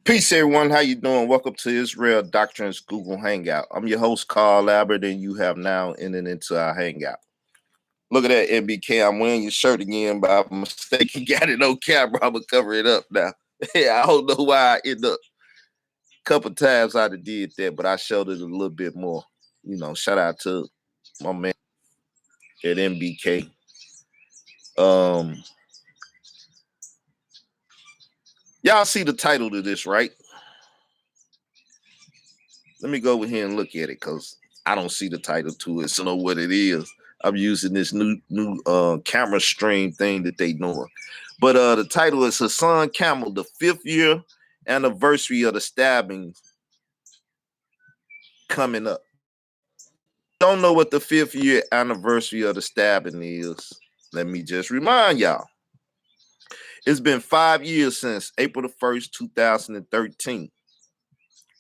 Peace, everyone. How you doing? Welcome to Israel Doctrine's Google Hangout. I'm your host, Carl Albert, and you have now entered into our Hangout. Look at that, MBK. I'm wearing your shirt again by mistake. You got it on camera. I'm going to cover it up now. I don't know why I end up. A couple times I did that, but I showed it a little bit more. Shout out to my man at MBK. Y'all see the title to this, right? Let me go over here and look at it because I don't see the title to it, so know what it is. I'm using this new camera stream thing that they doing. But the title is Hassan Campbell, the 5th year anniversary of the stabbing coming up. Don't know what the 5th year anniversary of the stabbing is. Let me just remind y'all. It's been 5 years since April the 1st, 2013,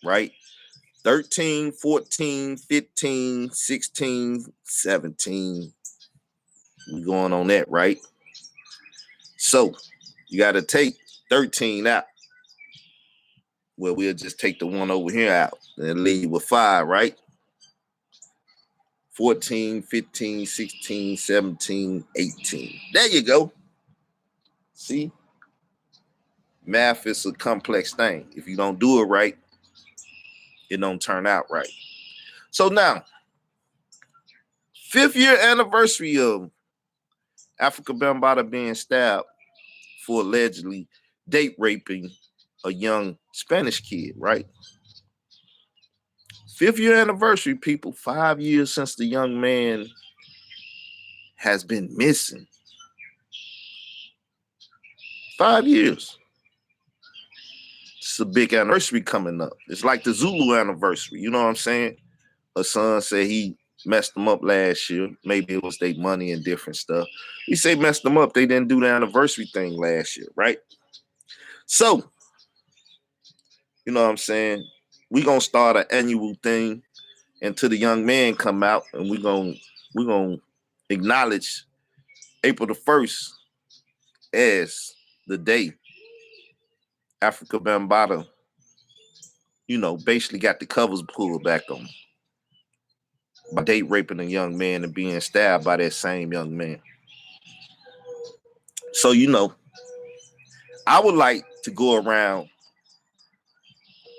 right? 13, 14, 15, 16, 17. We going on that, right? So you got to take 13 out. Well, we'll just take the one over here out and leave with 5, right? 14, 15, 16, 17, 18. There you go. See? Math is a complex thing. If you don't do it right, it don't turn out right. So now, 5th year anniversary of Africa Bambaataa being stabbed for allegedly date raping a young Spanish kid, right? 5th year anniversary, people. 5 years since the young man has been missing. 5 years. It's a big anniversary coming up. It's like the Zulu anniversary. You know what I'm saying? Hassan said he messed them up last year. Maybe it was their money and different stuff. We say messed them up. They didn't do the anniversary thing last year, right? So, you know what I'm saying? We're going to start an annual thing until the young man come out, and we're gonna acknowledge April the 1st as the day Africa Bambaataa, basically got the covers pulled back on him by date raping a young man and being stabbed by that same young man. So, I would like to go around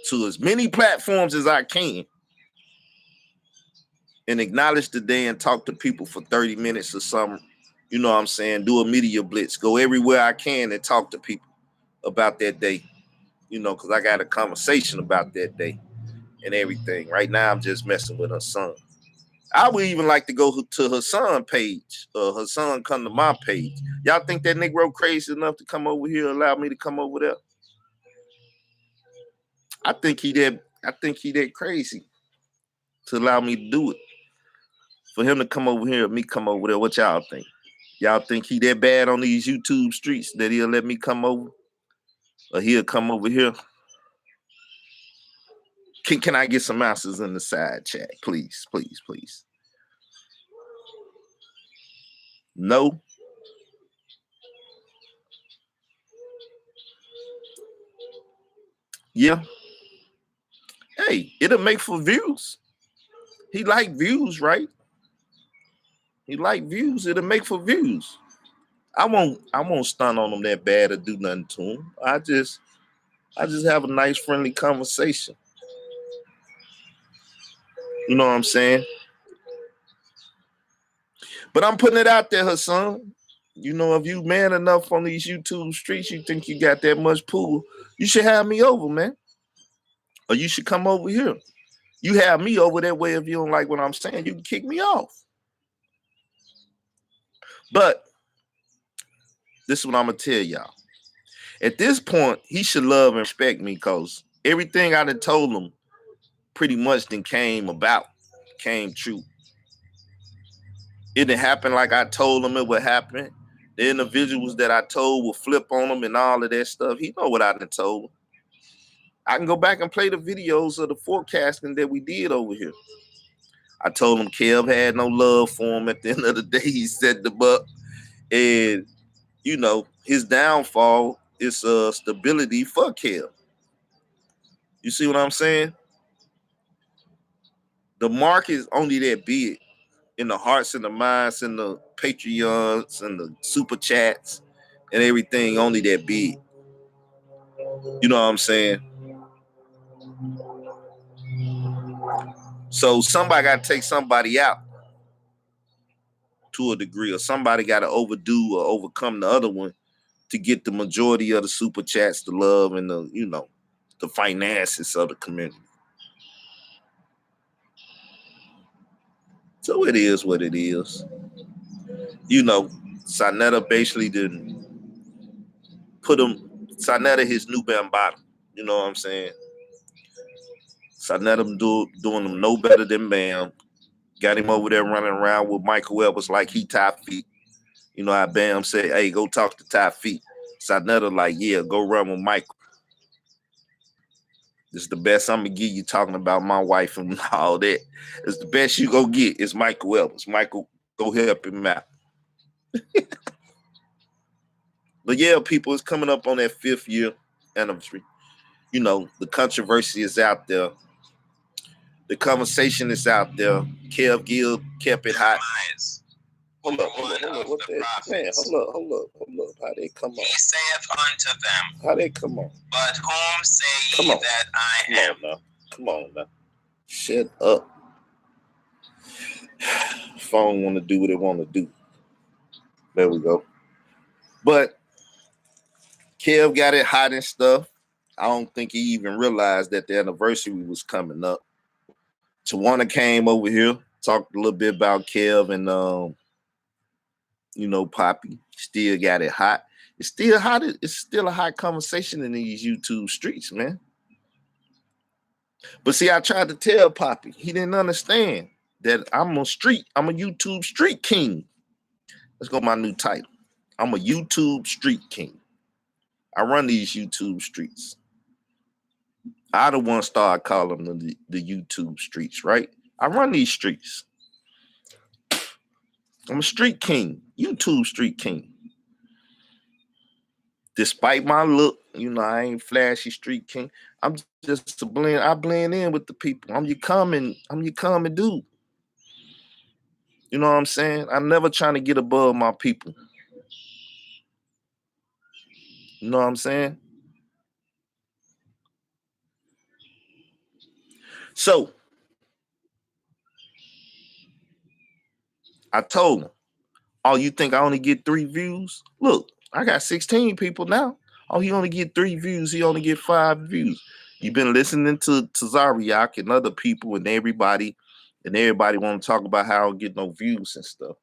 to as many platforms as I can and acknowledge the day and talk to people for 30 minutes or something. You know what I'm saying? Do a media blitz. Go everywhere I can and talk to people about that day. Because I got a conversation about that day and everything. Right now, I'm just messing with her son. I would even like to go to her son page. Her son come to my page. Y'all think that Negro crazy enough to come over here, allow me to come over there? I think he that crazy to allow me to do it. For him to come over here, me come over there. What y'all think? Y'all think he that bad on these YouTube streets that he'll let me come over? Or he'll come over here? Can I get some answers in the side chat? Please, please, please. No? Yeah. Hey, it'll make for views. He like views, right? He like views. It'll make for views. I won't stun on him that bad or do nothing to him. I just have a nice, friendly conversation. You know what I'm saying? But I'm putting it out there, Hassan. If you man enough on these YouTube streets, you think you got that much pull, you should have me over, man. Or you should come over here. You have me over that way if you don't like what I'm saying. You can kick me off. But this is what I'm going to tell y'all. At this point, he should love and respect me because everything I done told him pretty much then came true. It didn't happen like I told him it would happen. The individuals that I told would flip on him and all of that stuff. He know what I done told him. I can go back and play the videos of the forecasting that we did over here. I told him Kev had no love for him. At the end of the day, he set them up. And, his downfall is stability for Kev. You see what I'm saying? The market is only that big in the hearts and the minds and the Patreons and the super chats and everything, only that big. You know what I'm saying? So somebody got to take somebody out to a degree, or somebody got to overdo or overcome the other one to get the majority of the super chats, the love, and the, you know, the finances of the community. So it is what it is. You know, Sonetta basically didn't put him, Sonetta his new bottom. You know what I'm saying? Sonetta doing him no better than Bam. Got him over there running around with Michael Evans like he top feet. You know how Bam said, hey, go talk to top feet. Sonetta like, yeah, go run with Michael. This is the best I'm gonna give you, talking about my wife and all that. It's the best you go get is Michael Evans. Michael, go help him out. But yeah, people, it's coming up on that 5th year anniversary. You know, the controversy is out there. The conversation is out there. Kev Gill kept it hot. Hold up. What that? Man, hold up. How they come on? He saith unto them. How they come on? But whom say ye that I am? Come on now. Shut up. Phone want to do what it want to do. There we go. But Kev got it hot and stuff. I don't think he even realized that the anniversary was coming up. Tawana came over here, talked a little bit about Kev and you know, Poppy. Still got it hot. It's still hot. It's still a hot conversation in these YouTube streets, man. But see, I tried to tell Poppy. He didn't understand that I'm a YouTube street king. Let's go with my new title. I'm a YouTube street king. I run these YouTube streets. I the one started calling them the YouTube streets, right? I run these streets. I'm a street king, YouTube street king. Despite my look, you know, I ain't flashy street king. I'm just a blend. I blend in with the people. I'm your common dude. You know what I'm saying? I'm never trying to get above my people. You know what I'm saying? So I told him, oh, you think I only get 3 views? Look, I got 16 people now. Oh, he only get 3 views. He only get 5 views. You've been listening to Zariak and other people and everybody want to talk about how I don't get no views and stuff.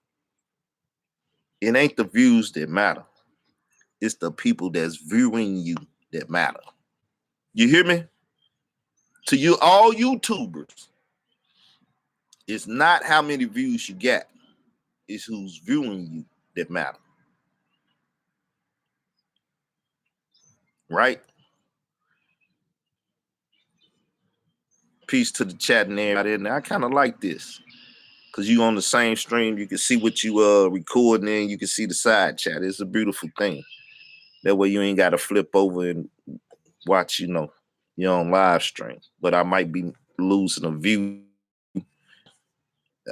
It ain't the views that matter. It's the people that's viewing you that matter. You hear me? To you, all YouTubers, it's not how many views you get. It's who's viewing you that matter. Right? Peace to the chat and everybody in there. I kind of like this. Because you on the same stream, you can see what you recording in, you can see the side chat. It's a beautiful thing. That way you ain't got to flip over and watch, you know, you're on live stream. But I might be losing a view.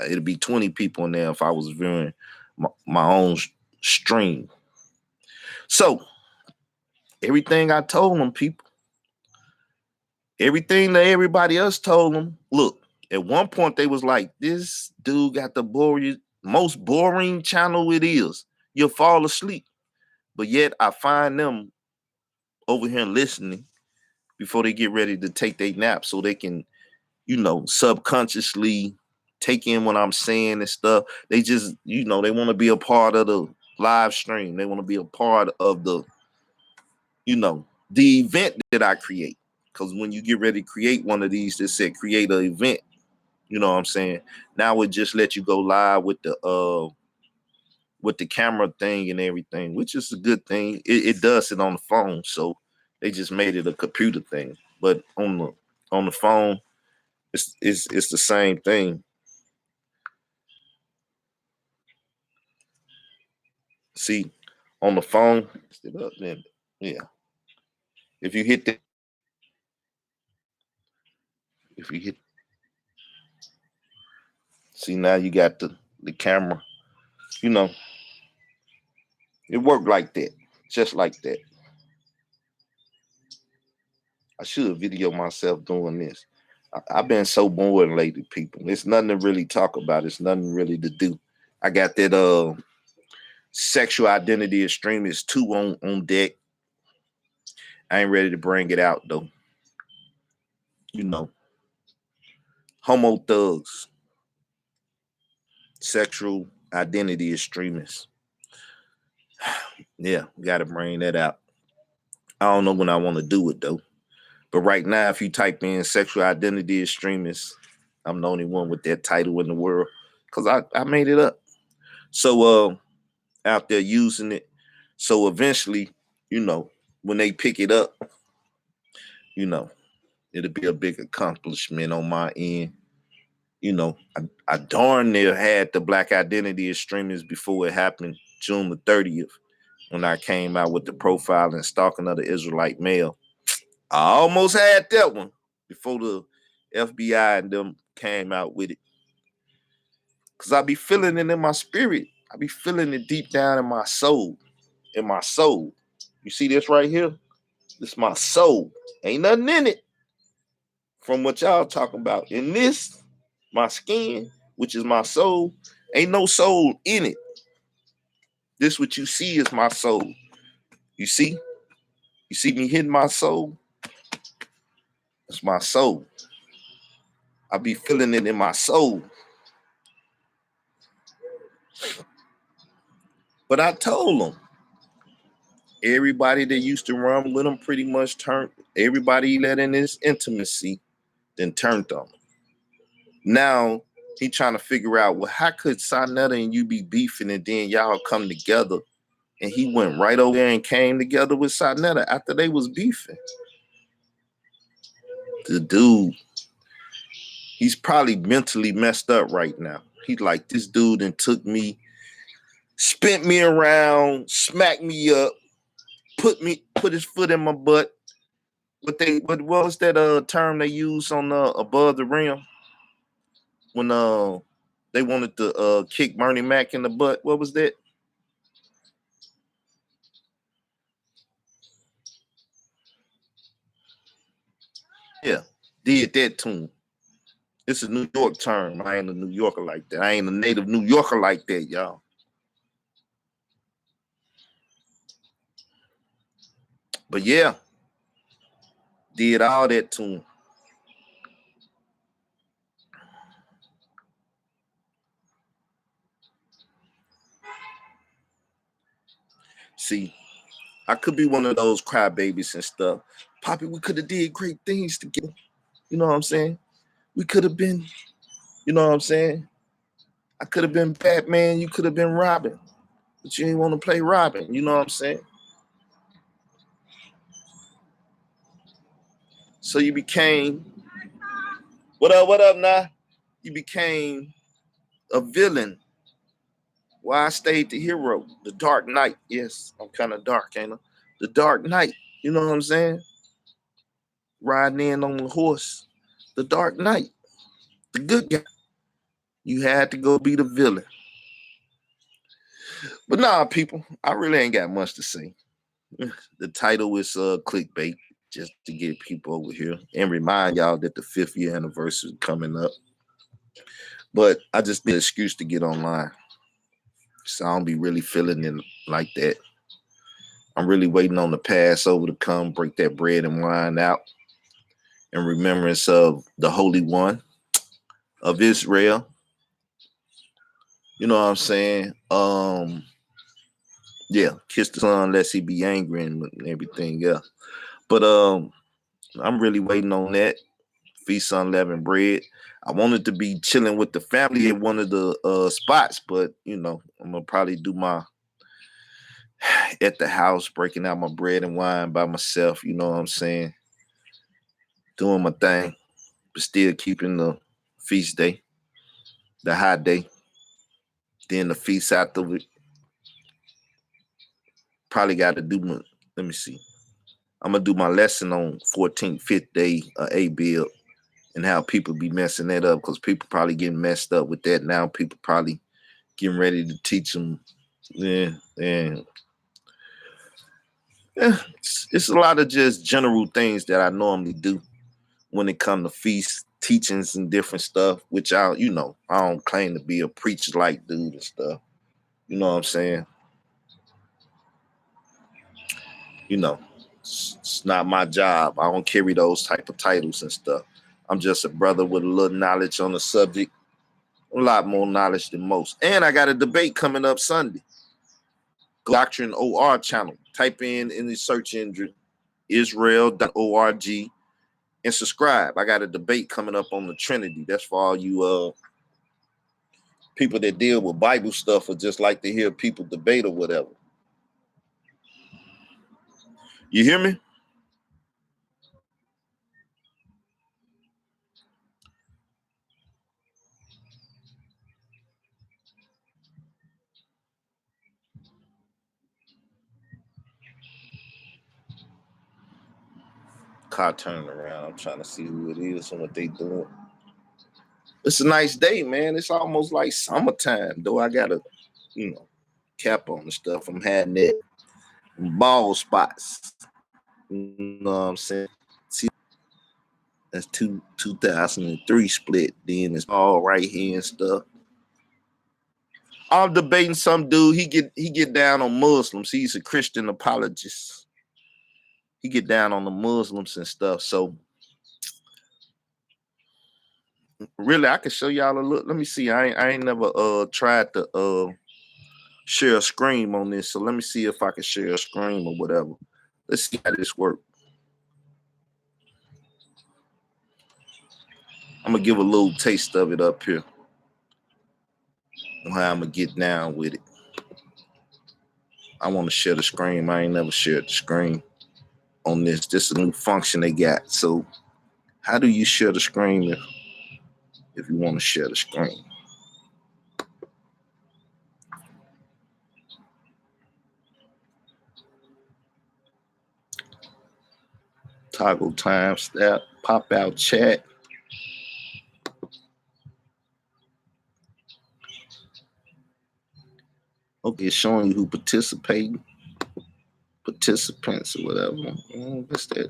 It'll be 20 people in there if I was viewing my own stream. So, everything I told them, people, everything that everybody else told them, look, at one point they was like, this dude got the most boring channel it is. You'll fall asleep. But yet I find them over here listening before they get ready to take their nap so they can, you know, subconsciously take in what I'm saying and stuff. They just, you know, they want to be a part of the live stream. They want to be a part of the, you know, the event that I create. Because when you get ready to create one of these that said create an event, you know what I'm saying? Now it just let you go live with the camera thing and everything, which is a good thing. It does it on the phone, so they just made it a computer thing. But on the phone, it's the same thing. See, on the phone, yeah. If you hit If you hit, see now you got the camera. You know, it worked like that, just like that. I should video myself doing this. I've been so bored lately, people. It's nothing to really talk about. It's nothing really to do. I got that sexual identity extremist 2 on deck. I ain't ready to bring it out though. You know, homo thugs, sexual identity extremists. Yeah, got to bring that out. I don't know when I want to do it though. But right now, if you type in sexual identity extremists, I'm the only one with that title in the world because I made it up. So out there using it. So eventually, you know, when they pick it up, you know, it'll be a big accomplishment on my end. You know, I darn near had the black identity extremists before it happened, June the 30th, when I came out with the profile and stalking of the Israelite male. I almost had that one before the FBI and them came out with it. Because I be feeling it in my spirit. I be feeling it deep down in my soul. In my soul. You see this right here? This my soul. Ain't nothing in it from what y'all talking about. In this, my skin, which is my soul, ain't no soul in it. This what you see is my soul. You see? You see me hitting my soul? It's my soul. I be feeling it in my soul. But I told them, everybody that used to run with them pretty much turned, everybody let in this intimacy, then turned on them. Now, he trying to figure out, well, how could Sonetta and you be beefing and then y'all come together? And he went right over there and came together with Sonetta after they was beefing. The dude, he's probably mentally messed up right now. He's like, this dude and took me, spent me around, smacked me up, put his foot in my butt. What was that term they used on above the rim when they wanted to kick Bernie Mac in the butt? What was that? Yeah, did that to him. It's a New York term. I ain't a New Yorker like that. I ain't a native New Yorker like that, y'all. But yeah, did all that to him. See, I could be one of those crybabies and stuff. Poppy, we could have did great things together. You know what I'm saying? We could have been, you know what I'm saying? I could have been Batman. You could have been Robin. But you didn't want to play Robin. You know what I'm saying? So you became, what up, nah? You became a villain. Why I stayed the hero, the Dark Knight. Yes, I'm kind of dark, ain't I? The Dark Knight. You know what I'm saying? Riding in on the horse. The Dark Knight. The good guy. You had to go be the villain. But nah, people, I really ain't got much to say. The title is clickbait, just to get people over here and remind y'all that the 5th year anniversary is coming up. But I just need an excuse to get online. So I don't be really feeling it like that. I'm really waiting on the Passover to come, break that bread and wine out in remembrance of the Holy One of Israel. You know what I'm saying? Yeah, kiss the son lest he be angry and everything else. But I'm really waiting on that. Feast on unleavened bread. I wanted to be chilling with the family at one of the spots, but you know, I'm gonna probably do my at the house, breaking out my bread and wine by myself, you know what I'm saying? Doing my thing, but still keeping the feast day, the high day, then the feast after it. Probably got to do my, let me see. I'm gonna do my lesson on 14th, 5th day, A build, and how people be messing that up, because people probably getting messed up with that now. People probably getting ready to teach them. Yeah, and yeah, it's a lot of just general things that I normally do when it comes to feast teachings and different stuff, which I don't claim to be a preacher like dude and stuff. You know what I'm saying? It's not my job. I don't carry those type of titles and stuff. I'm just a brother with a little knowledge on the subject, a lot more knowledge than most. And I got a debate coming up Sunday. Doctrine OR channel. Type in the search engine Israel.org and subscribe. I got a debate coming up on the Trinity. That's for all you people that deal with Bible stuff or just like to hear people debate or whatever. You hear me? Car turning around. I'm trying to see who it is and what they doing. It's a nice day, man. It's almost like summertime, though. I got a, cap on and stuff. I'm having that ball spots. You know what I'm saying? See, that's 2003 split. Then it's all right here and stuff. I'm debating some dude. He get down on Muslims. He's a Christian apologist. He get down on the Muslims and stuff. So really, I can show y'all a look. Let me see. I ain't never tried to share a screen on this. So let me see if I can share a screen or whatever. Let's see how this works. I'm gonna give a little taste of it up here. How I'm gonna get down with it. I want to share the screen. I ain't never shared the screen on this. This is a new function they got. So how do you share the screen if you want to share the screen? Toggle time stamp, pop out chat. Okay, it's showing you who participants or whatever. What's that?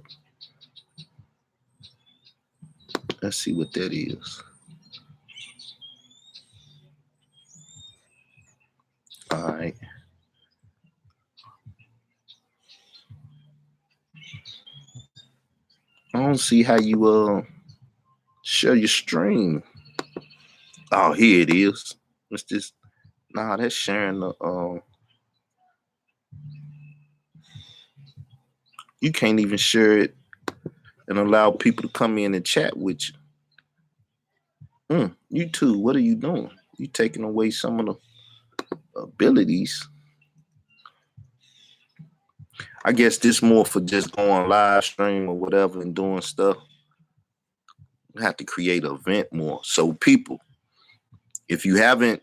Let's see what that is. All right. I don't see how you share your stream. Oh, here it is. What's this? Nah, that's sharing the you can't even share it and allow people to come in and chat with you. You too, what are you doing? You taking away some of the abilities. I guess this more for just going live stream or whatever and doing stuff. You have to create an event more. So people, if you haven't,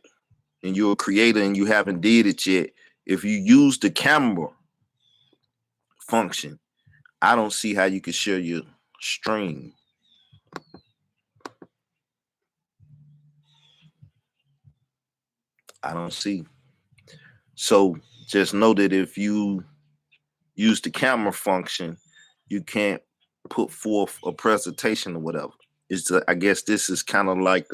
and you're a creator and you haven't did it yet, if you use the camera function, I don't see how you can share your stream. I don't see. So just know that if you use the camera function, you can't put forth a presentation or whatever. I guess this is kind of like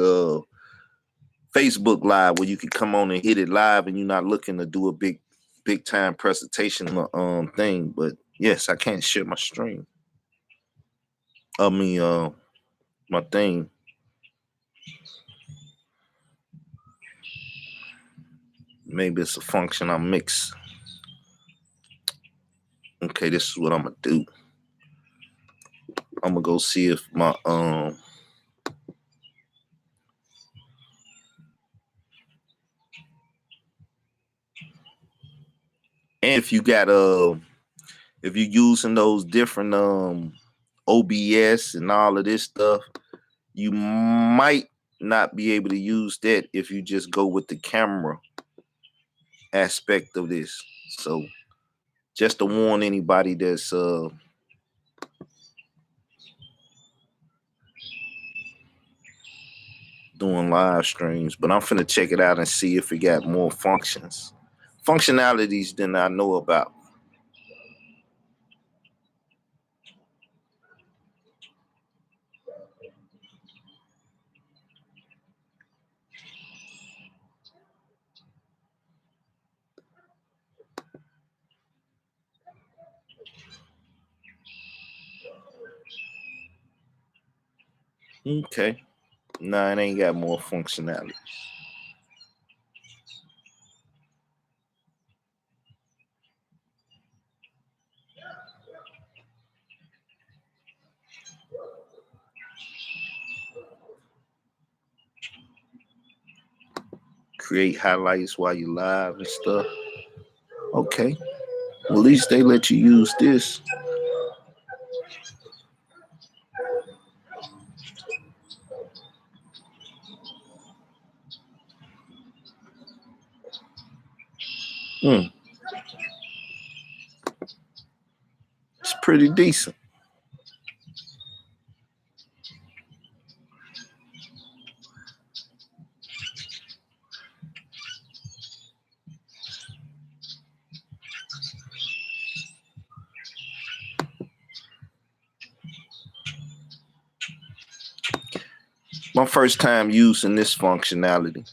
Facebook Live, where you can come on and hit it live and you're not looking to do a big time presentation thing. But yes, I can't share my stream. I mean my thing. Maybe it's a function I mix. Okay, this is what I'm gonna do. I'm gonna go see if my and if you got if you're using those different OBS and all of this stuff, you might not be able to use that if you just go with the camera aspect of this. So just to warn anybody that's doing live streams, but I'm finna check it out and see if it got more functionalities than I know about. Okay. Nah, it ain't got more functionality. Create highlights while you live and stuff. Okay. Well, at least they let you use this. It's pretty decent. My first time using this functionality.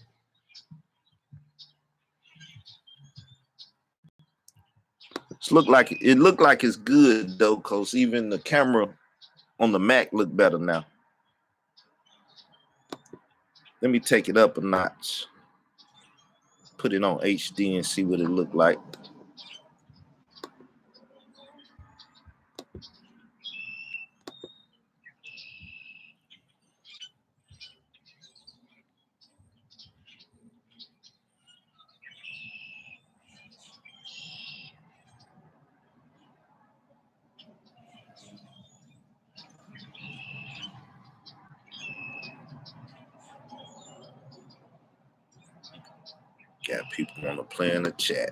Looked like it's good though, cause even the camera on the Mac look better now. Let me take it up a notch. Put it on HD and see what it look like. Got people want to play in the chat.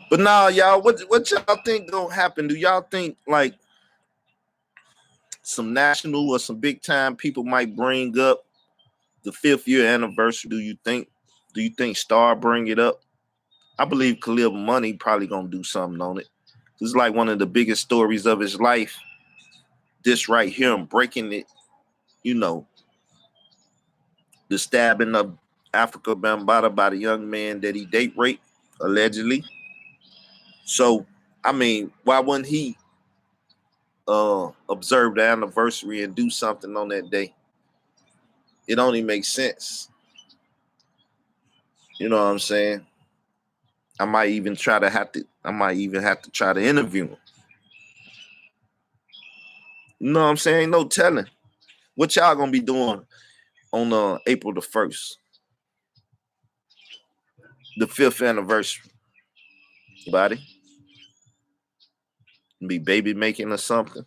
But now, y'all, what y'all think gonna happen? Do y'all think like some national or some big time people might bring up the 5th year anniversary? Do you think Star bring it up? I believe Khalil Money probably gonna do something on it. It's like one of the biggest stories of his life. This right here, I'm breaking it, you know, the stabbing of Africa Bambaataa by the young man that he date raped, allegedly. So, I mean, why wouldn't he observe the anniversary and do something on that day? It only makes sense. You know what I'm saying? I might even have to try to interview him. You know what I'm saying? No telling. What y'all gonna be doing on April the 1st? The 5th anniversary. Anybody? Be baby making or something?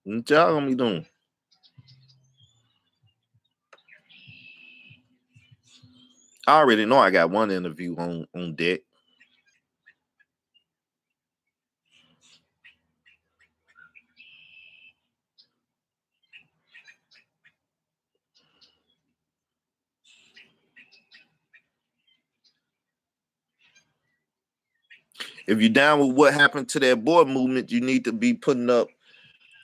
What y'all gonna be doing? I already know I got one interview on deck. If you're down with what happened to that board movement, you need to be putting up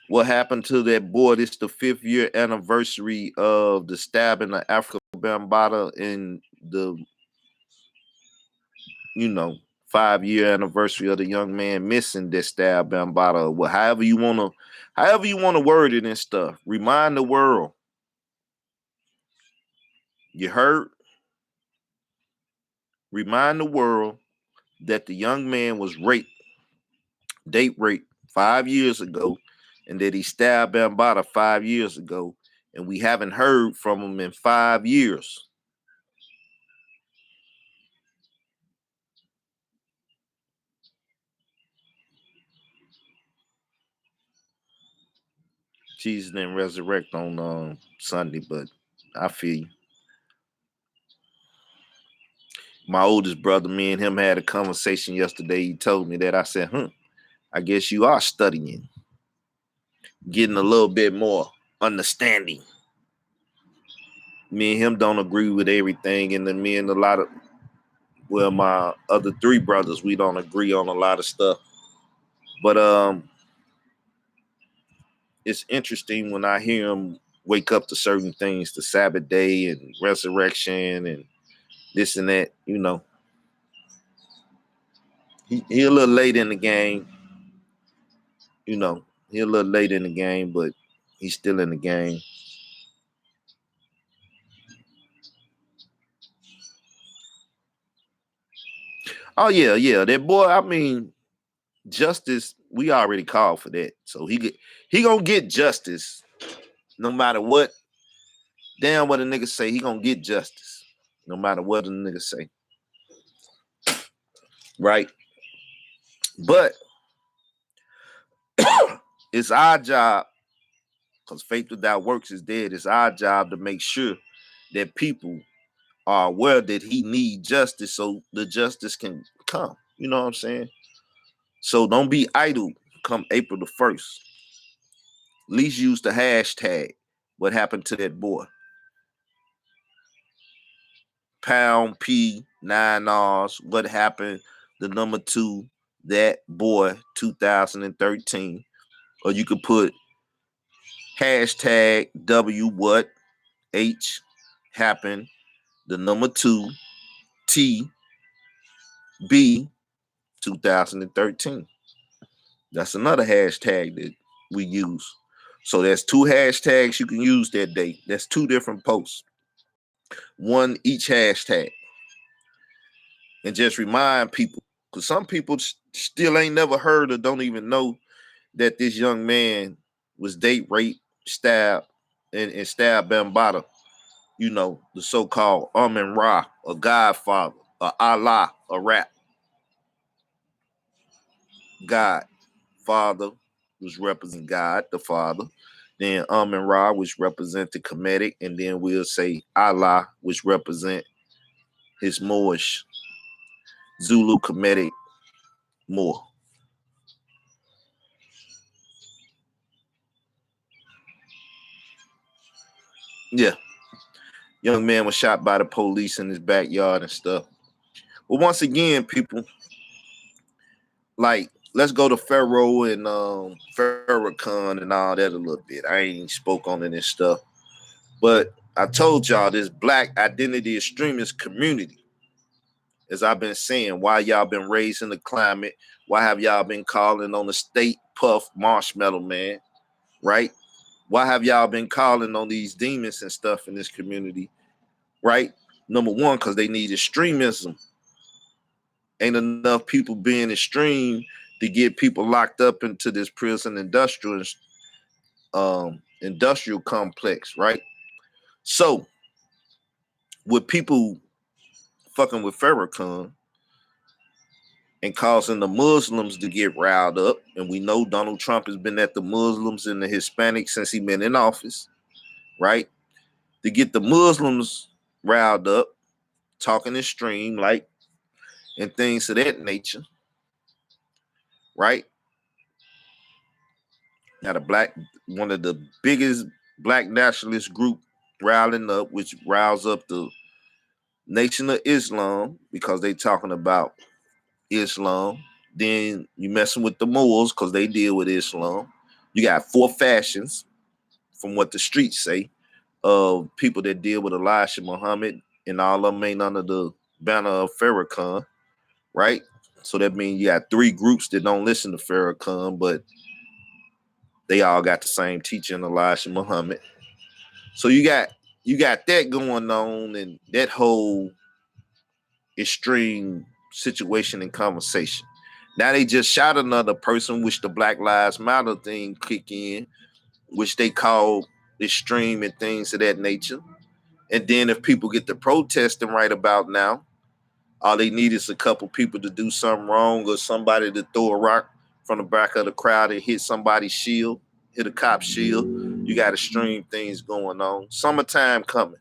what happened to that board. It's the 5th year anniversary of the stabbing of Africa Bambaataa in the, 5-year anniversary of the young man missing that stab Bambaataa. Well, however you wanna word it and stuff. Remind the world. You heard? Remind the world that the young man was date raped 5 years ago, and that he stabbed Bambaataa 5 years ago, and we haven't heard from him in 5 years. Jesus didn't resurrect on Sunday, but I feel you. My oldest brother, me and him had a conversation yesterday. He told me that. I said, I guess you are studying, getting a little bit more understanding. Me and him don't agree with everything, and then me and my other three brothers, we don't agree on a lot of stuff. But it's interesting when I hear him wake up to certain things, the Sabbath day and resurrection and this and that. You know, he a little late in the game. You know, he a little late in the game, but he's still in the game. Oh yeah, that boy. I mean, justice. We already called for that, so he gonna get justice, no matter what. Damn, what a nigga say, he gonna get justice, no matter what a nigga say, right? But it's our job, because faith without works is dead. It's our job to make sure that people are aware that he need justice, so the justice can come. You know what I'm saying? So don't be idle come April the 1st. At least use the hashtag. What happened to that boy? Pound P 9 R's. What happened? The number 2, that boy 2013. Or you could put hashtag W what H happened. The number 2 T B 2013. That's another hashtag that we use. So that's 2 hashtags you can use that day. That's 2 different posts. 1 each hashtag. And just remind people, because some people still ain't never heard or don't even know that this young man was date raped, stabbed, and stabbed Bambaataa. You know, the so-called Amun Ra, a Godfather, a Allah, a rap. God, Father, was representing God, the Father. Then Amun Ra, which represent the Kemetic, and then we'll say Allah, which represent his Moorish, Zulu Kemetic Moor. Yeah. Young man was shot by the police in his backyard and stuff. But once again, people, like, let's go to Pharaoh and Farrakhan and all that a little bit. I ain't spoke on this stuff. But I told y'all this black identity extremist community, as I've been saying, why y'all been raising the climate? Why have y'all been calling on the state puff marshmallow man, right? Why have y'all been calling on these demons and stuff in this community, right? Number one, because they need extremism. Ain't enough people being extreme to get people locked up into this prison industrial complex, right? So with people fucking with Farrakhan and causing the Muslims to get riled up, and we know Donald Trump has been at the Muslims and the Hispanics since he been in office, right? To get the Muslims riled up, talking extreme, like, and things of that nature, right? Now one of the biggest black nationalist group riling up, which riles up the Nation of Islam, because they talking about Islam. Then you messing with the Moors because they deal with Islam. You got 4 factions, from what the streets say, of people that deal with Elijah Muhammad, and all of them ain't under the banner of Farrakhan, right? So that means you got 3 groups that don't listen to Farrakhan, but they all got the same teaching, Elijah Muhammad. So you got that going on, and that whole extreme situation and conversation. Now they just shot another person, which the Black Lives Matter thing kick in, which they call extreme and things of that nature. And then if people get to protesting right about now, all they need is a couple people to do something wrong, or somebody to throw a rock from the back of the crowd and hit somebody's shield, hit a cop's shield, You got extreme things going on. Summertime coming.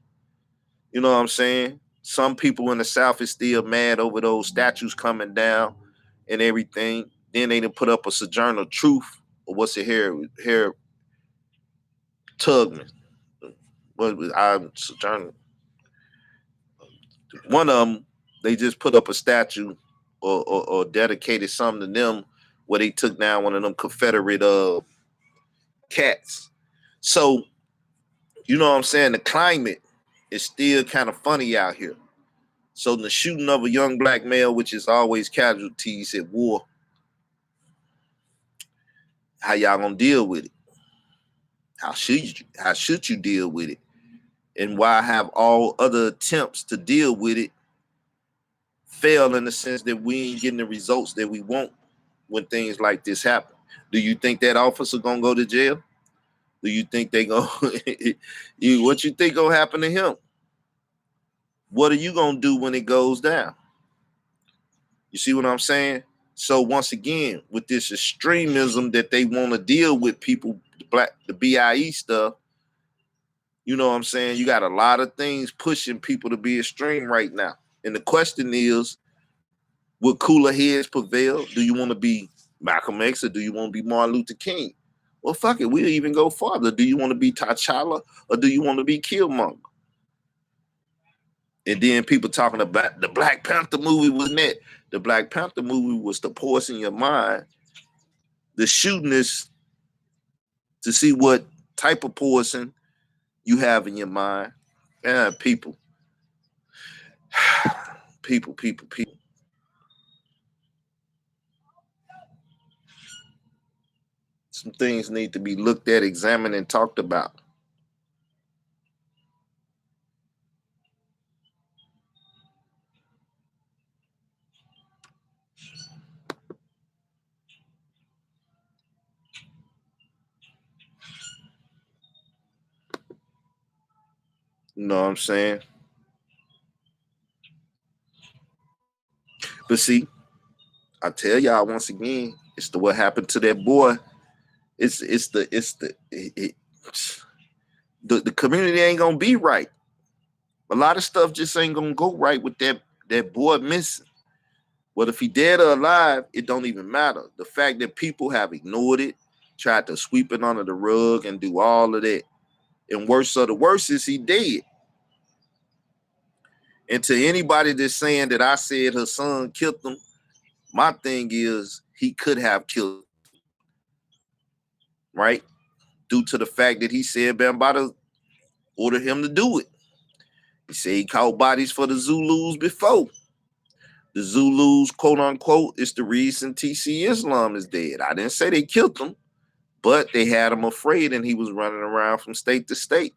You know what I'm saying? Some people in the South is still mad over those statues coming down and everything. Then they done put up a Sojourner Truth, or what's it here? Tugman. What was I Sojourner? One of them, they just put up a statue or dedicated something to them where they took down one of them Confederate cats. So, you know what I'm saying? The climate is still kind of funny out here. So the shooting of a young black male, which is always casualties at war, how y'all gonna deal with it? How should you deal with it? And why have all other attempts to deal with it fail in the sense that we ain't getting the results that we want when things like this happen? Do you think that officer gonna go to jail? Do you think they gonna what you think gonna happen to him? What are you gonna do when it goes down? You see what I'm saying? So once again, with this extremism that they want to deal with people, the BIE stuff, you know what I'm saying? You got a lot of things pushing people to be extreme right now. And the question is, will cooler heads prevail? Do you want to be Malcolm X or do you want to be Martin Luther King? Well, fuck it. We'll even go farther. Do you want to be T'Challa or do you want to be Killmonger? And then people talking about the Black Panther movie was net. The Black Panther movie was to poison your mind. The shooting is to see what type of poison you have in your mind. People. Some things need to be looked at, examined, and talked about. You know what I'm saying? But see, I tell y'all once again, it's what happened to that boy. The community ain't gonna be right. A lot of stuff just ain't gonna go right with that boy missing. Well, if he dead or alive, it don't even matter. The fact that people have ignored it, tried to sweep it under the rug and do all of that. And worse of the worst is he dead. And to anybody that's saying that I said her son killed him, my thing is he could have killed him, right? Due to the fact that he said Bambaataa ordered him to do it. He said he caught bodies for the Zulus before. The Zulus, quote unquote, is the reason TC Islam is dead. I didn't say they killed him, but they had him afraid and he was running around from state to state.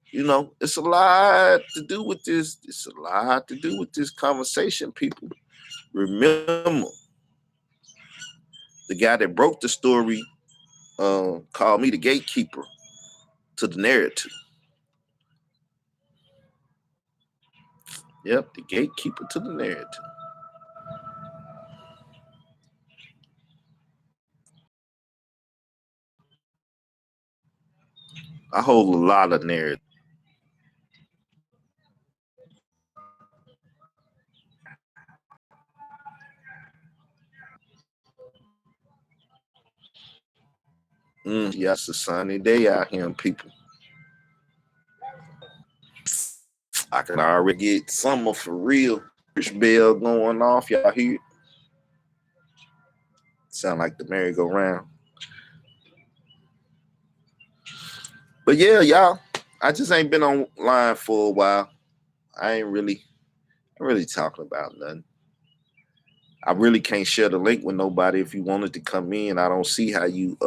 You know, it's a lot to do with this. It's a lot to do with this conversation, people. Remember, the guy that broke the story called me the gatekeeper to the narrative. Yep, the gatekeeper to the narrative. I hold a lot of narrative. Yeah, it's a sunny day out here, people. I can already get summer for real. Church bell going off, y'all hear it? Sound like the merry-go-round. But yeah, y'all, I just ain't been online for a while. I ain't really talking about nothing. I really can't share the link with nobody. If you wanted to come in, I don't see how you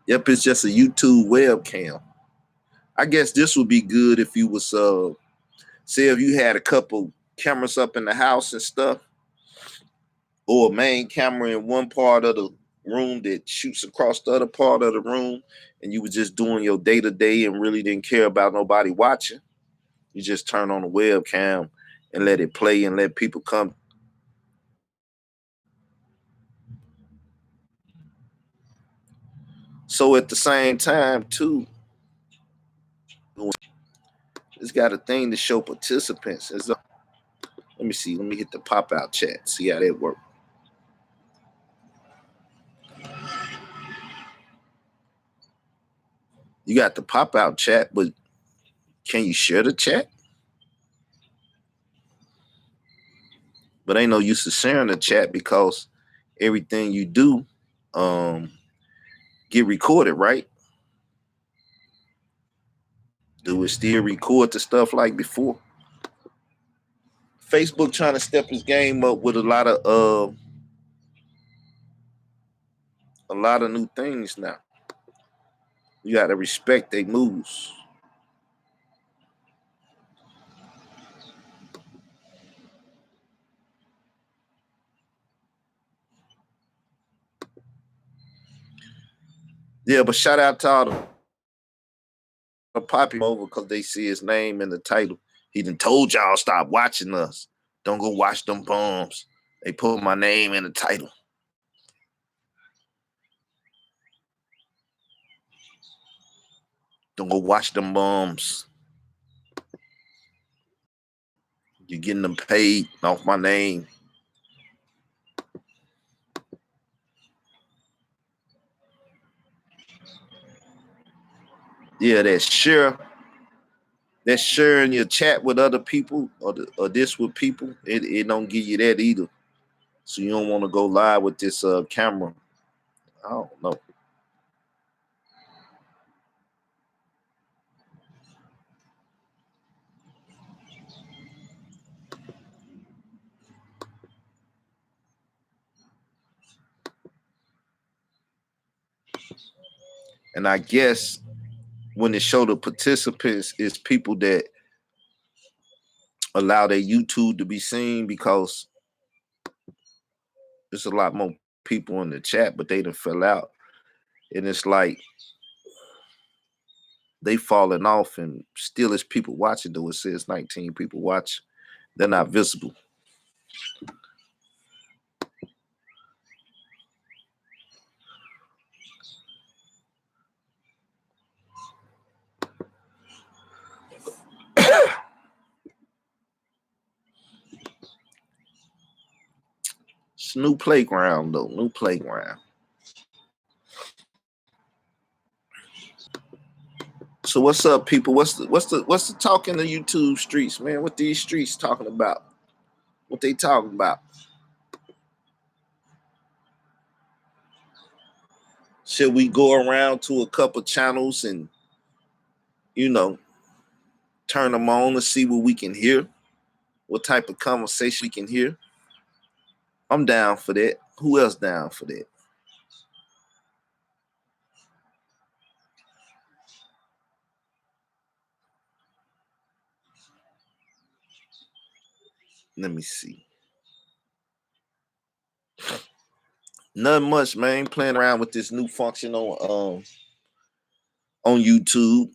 Yep, it's just a YouTube webcam. I guess this would be good if you was say if you had a couple cameras up in the house and stuff, or a main camera in one part of the room that shoots across the other part of the room, and you were just doing your day-to-day and really didn't care about nobody watching. You just turn on the webcam and let it play and let people come. So at the same time, too, it's got a thing to show participants. Let me see. Let me hit the pop-out chat. See how that works. You got the pop-out chat, but can you share the chat? But ain't no use of sharing the chat because everything you do get recorded, right? Do it still record the stuff like before? Facebook trying to step his game up with a lot of new things now. You got to respect their moves. Yeah, but shout out to all the popping over because they see his name in the title. He done told y'all stop watching us. Don't go watch them bums. They put my name in the title. Don't go watch them bums. You're getting them paid off my name. Yeah, that's sharing your chat with other people or this with people. It don't give you that either. So you don't want to go live with this camera. I don't know. And I guess when it show the participants is people that allow their YouTube to be seen because there's a lot more people in the chat, but they done fell out. And it's like they falling off and still is people watching, though it says 19 people watch. They're not visible. It's a new playground though, new playground. So what's up, people? What's the talk in the YouTube streets, man? What these streets talking about? What they talking about? Should we go around to a couple channels and turn them on to see what we can hear? What type of conversation we can hear? I'm down for that. Who else down for that? Let me see. Nothing much, man. Playing around with this new function on YouTube,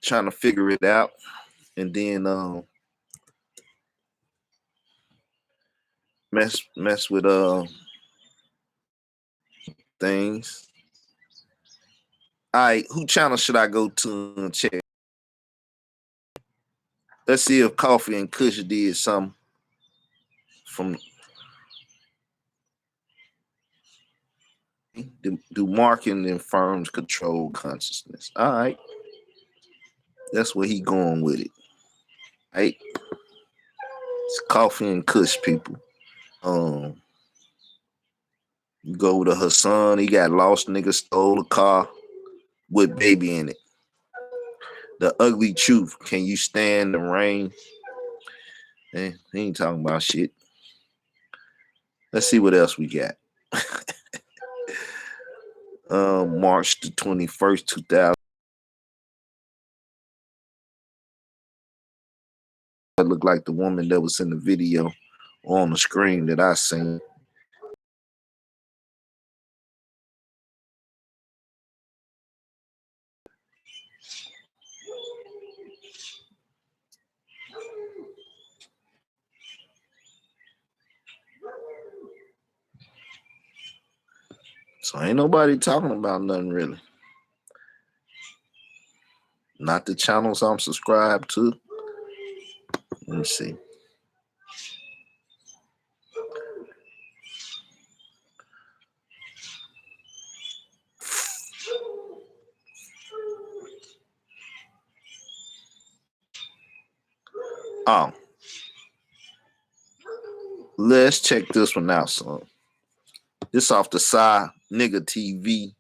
trying to figure it out, and then mess with things. All right, who channel should I go to and check? Let's see if Coffee and Kush did something from. Do marketing firms control consciousness? All right, that's where he going with it. Right, it's Coffee and Kush, people. You go to Hassan. He got lost. Nigga stole a car with baby in it. The ugly truth. Can you stand the rain? He ain't talking about shit. Let's see what else we got. March the 21st, 2000. That looked like the woman that was in the video on the screen that I seen. So ain't nobody talking about nothing really. Not the channels I'm subscribed to. Let me see. Oh. Let's check this one out, son. This off the Side Nigga TV.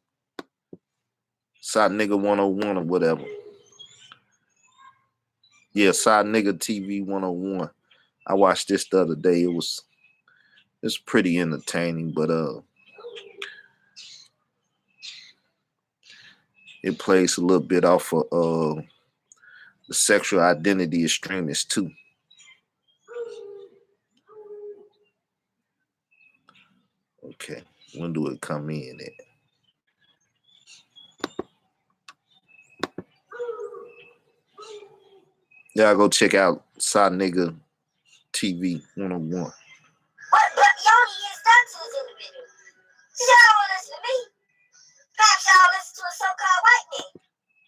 Side Nigga 101 or whatever. Yeah, Side Nigga TV 101. I watched this the other day. It's pretty entertaining, but it plays a little bit off of the sexual identity extremists too. Okay, when do it come in at? Y'all go check out Side Nigga TV 101. What Yoni has done to this individual? Y'all don't listen to me. Perhaps y'all listen to a so-called white man.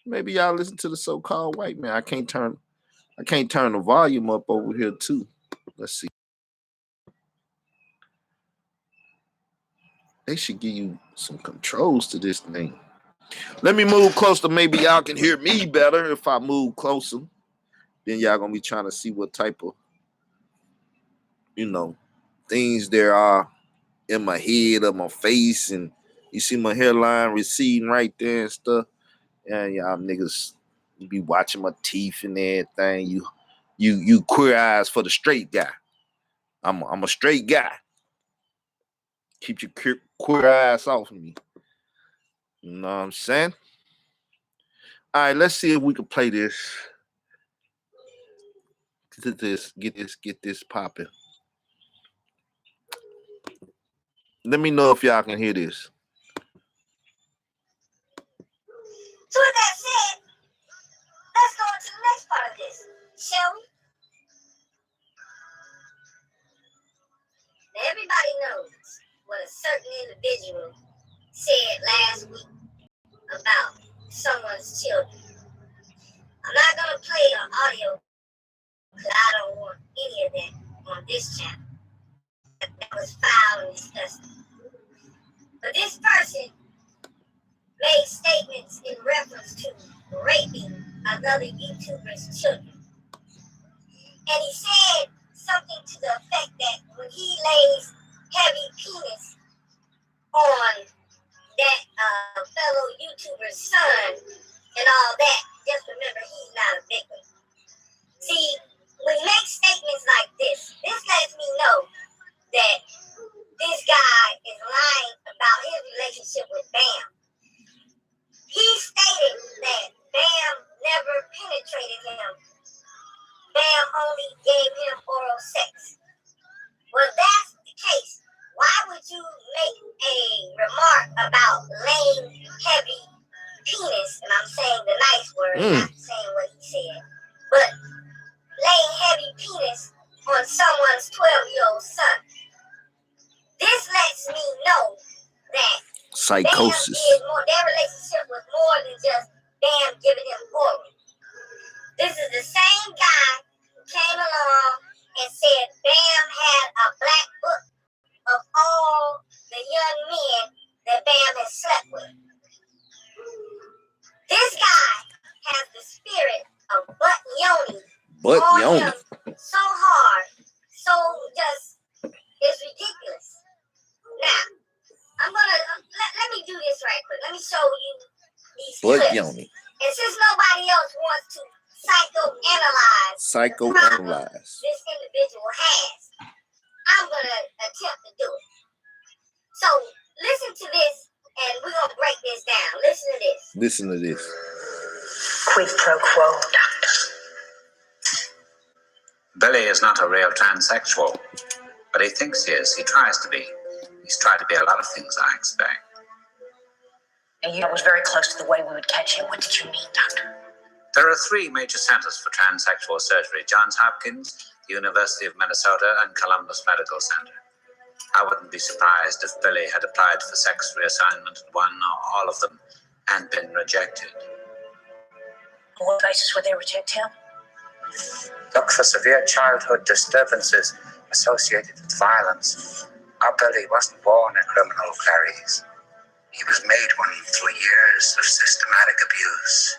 Maybe y'all listen to the so-called white man. I can't turn the volume up over here too. Let's see. They should give you some controls to this thing. Let me move close to maybe y'all can hear me better if I move closer. Then y'all gonna be trying to see what type of, things there are in my head or my face, and you see my hairline receding right there and stuff. And y'all niggas, you be watching my teeth and everything. You queer eyes for the straight guy. I'm a straight guy. Keep your queer ass off of me. You know what I'm saying? All right, let's see if we can play this. Get this popping. Let me know if y'all can hear this. So with that said, let's go into the next part of this, shall we? Now everybody knows what a certain individual said last week about someone's children. I'm not going to play an audio because I don't want any of that on this channel. That was foul and disgusting. But this person made statements in reference to raping another YouTuber's children. And he said something to the effect that when he lays heavy penis on that fellow YouTuber's son and all that, just remember he's not a victim. See, when he makes statements like this lets me know that this guy is lying about his relationship with Bam. He stated that Bam never penetrated him. Bam only gave him oral sex. Well, if that's the case, why would you make a remark about laying heavy penis, and I'm saying the nice word, not saying what he said, but laying heavy penis on someone's 12-year-old son? This lets me know that psychosis. Their relationship was more than just Bam giving him oral. This is the same guy who came along and said Bam had a black book of all the young men that Bam has slept with. This guy has the spirit of Butt Yoni. So hard, so just, it's ridiculous. Now, I'm gonna, let me do this right quick. Let me show you these clips. Yoni. And since nobody else wants to psychoanalyze this individual has, I'm gonna attempt to do it. So, listen to this, and we're gonna break this down. Listen to this. Quid pro quo, doctor. Billy is not a real transsexual, but he thinks he is. He tries to be. He's tried to be a lot of things, I expect. And you was very close to the way we would catch him. What did you mean, doctor? There are 3 major centers for transsexual surgery: Johns Hopkins, the University of Minnesota, and Columbus Medical Center. I wouldn't be surprised if Billy had applied for sex reassignment at one or all of them and been rejected. What places would they reject him? Look for severe childhood disturbances associated with violence. Our Billy wasn't born a criminal, Clarice. He was made one through years of systematic abuse.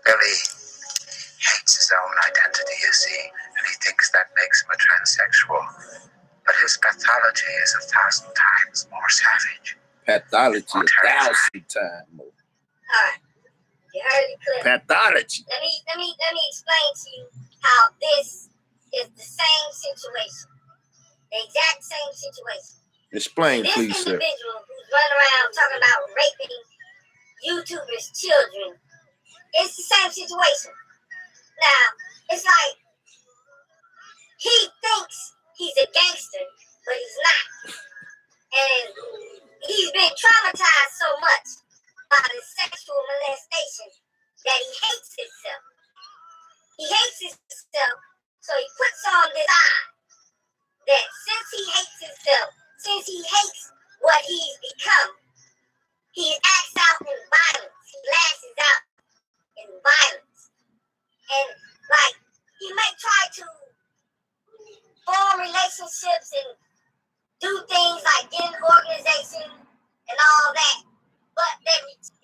Billy hates his own identity, you see, and he thinks that makes him a transsexual. But his pathology is 1,000 times more savage. Pathology 1,000 times more. All right. You heard it clear. Pathology. Let me explain to you how this is the same situation. The exact same situation. Explain, this please, sir. This individual who's running around talking about raping YouTubers' children, it's the same situation. Now, it's like he thinks he's a gangster, but he's not. And he's been traumatized so much by the sexual molestation that he hates himself. He hates himself, so he puts on this eye that since he hates himself, since he hates what he's become, he acts out in violence. He lashes out in violence. And like, he may try to form relationships and do things like get an organization and all that. But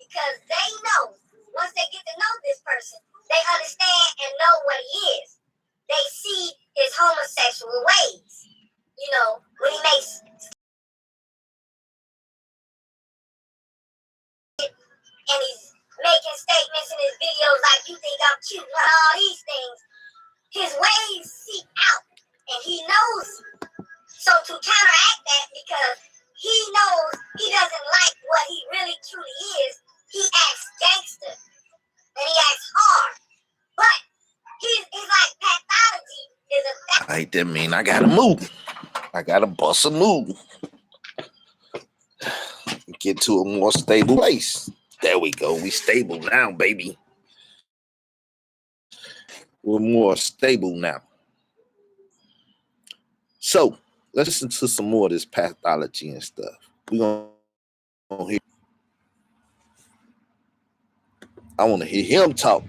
because they know, once they get to know this person, they understand and know what he is. They see his homosexual ways. You know, when he makes and he's making statements in his videos like, you think I'm cute and all these things, his ways seep out. And he knows. So to counteract that, because he knows he doesn't like what he really truly is, he acts gangster. And he acts hard. But he's like pathology is a... Like that mean I gotta move. I gotta bust a move. Get to a more stable place. There we go. We stable now, baby. We're more stable now. So let's listen to some more of this pathology and stuff. We're gonna hear. I want to hear him talk.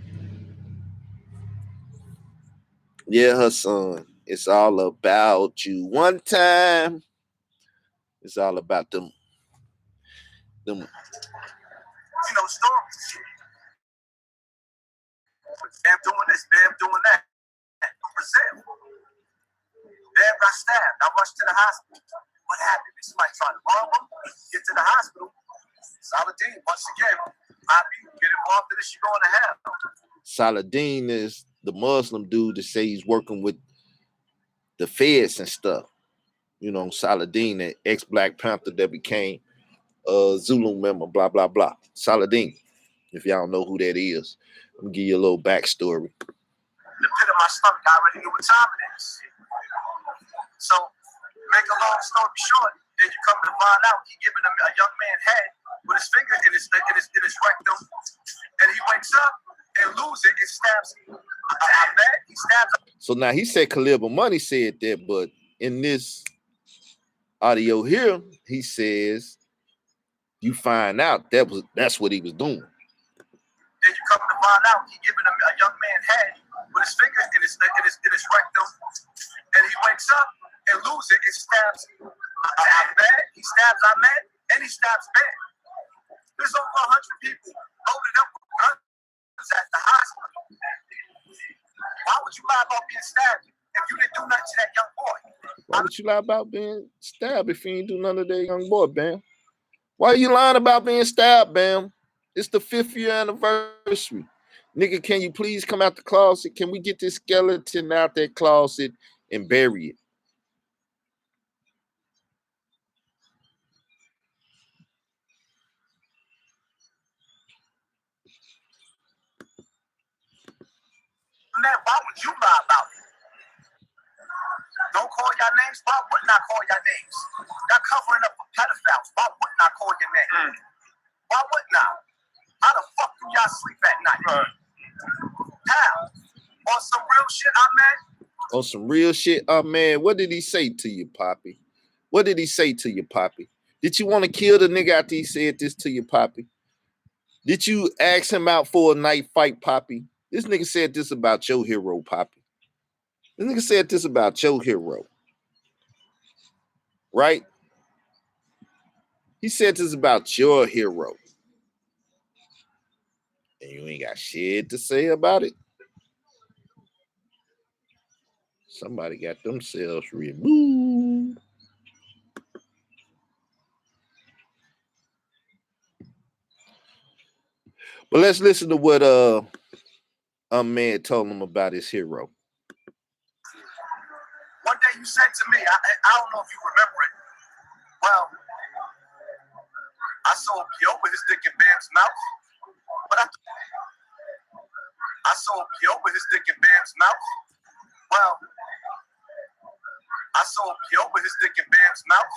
Yeah, Hassan. It's all about you. One time, it's all about them. You know, stories. Bam doing this, Bam doing that. Brazil. Bam got stabbed. I rushed to the hospital. What happened? Did somebody try to rob him? Get to the hospital. Saladin, once again, Poppy, get involved in this, you're going to hell. Saladin is the Muslim dude that say he's working with the feds and stuff. You know, Saladin, that ex-Black Panther that became a Zulu member, blah, blah, blah. Saladin, if y'all know who that is. I'm going to give you a little backstory. The pit of my stomach, I already knew what time it is. So, make a long story short, then you come to find out he giving a young man head with his finger in his rectum, and he wakes up and loses it and stabs him. I'm mad, he stabs him. So now he said Khalil Money said that, but in this audio here, he says you find out that's what he was doing. Then you come to find out he giving a young man head with his finger in his rectum, and he wakes up and loses it and stabs Ahmed. He stabs Ahmed, and he stabs Ben. There's over 100 people loaded up with guns at the hospital. Why would you lie about being stabbed if you didn't do nothing to that young boy? Why would you lie about being stabbed if you ain't do nothing to that young boy, Bam? Why are you lying about being stabbed, Bam? It's the 5th year anniversary. Nigga, can you please come out the closet? Can we get this skeleton out that closet and bury it? Man, why would you lie about it? Don't call your names. Why wouldn't I call your names? Y'all covering up for pedophiles. Why wouldn't I call your name? Why wouldn't I? How the fuck do y'all sleep at night? How? On some real shit, Ahmed? On some real shit, man. What did he say to you, Poppy? What did he say to you, Poppy? Did you want to kill the nigga after he said this to you, Poppy? Did you ask him out for a night fight, Poppy? This nigga said this about your hero, Poppy. This nigga said this about your hero. Right? He said this about your hero. And you ain't got shit to say about it. Somebody got themselves removed. But let's listen to what man told him about his hero. One day you said to me, I don't know if you remember it. Well, I saw Pio with his dick in Bam's mouth, but I saw Pio with his dick in Bam's mouth. Well, I saw Pio with his dick in Bam's mouth,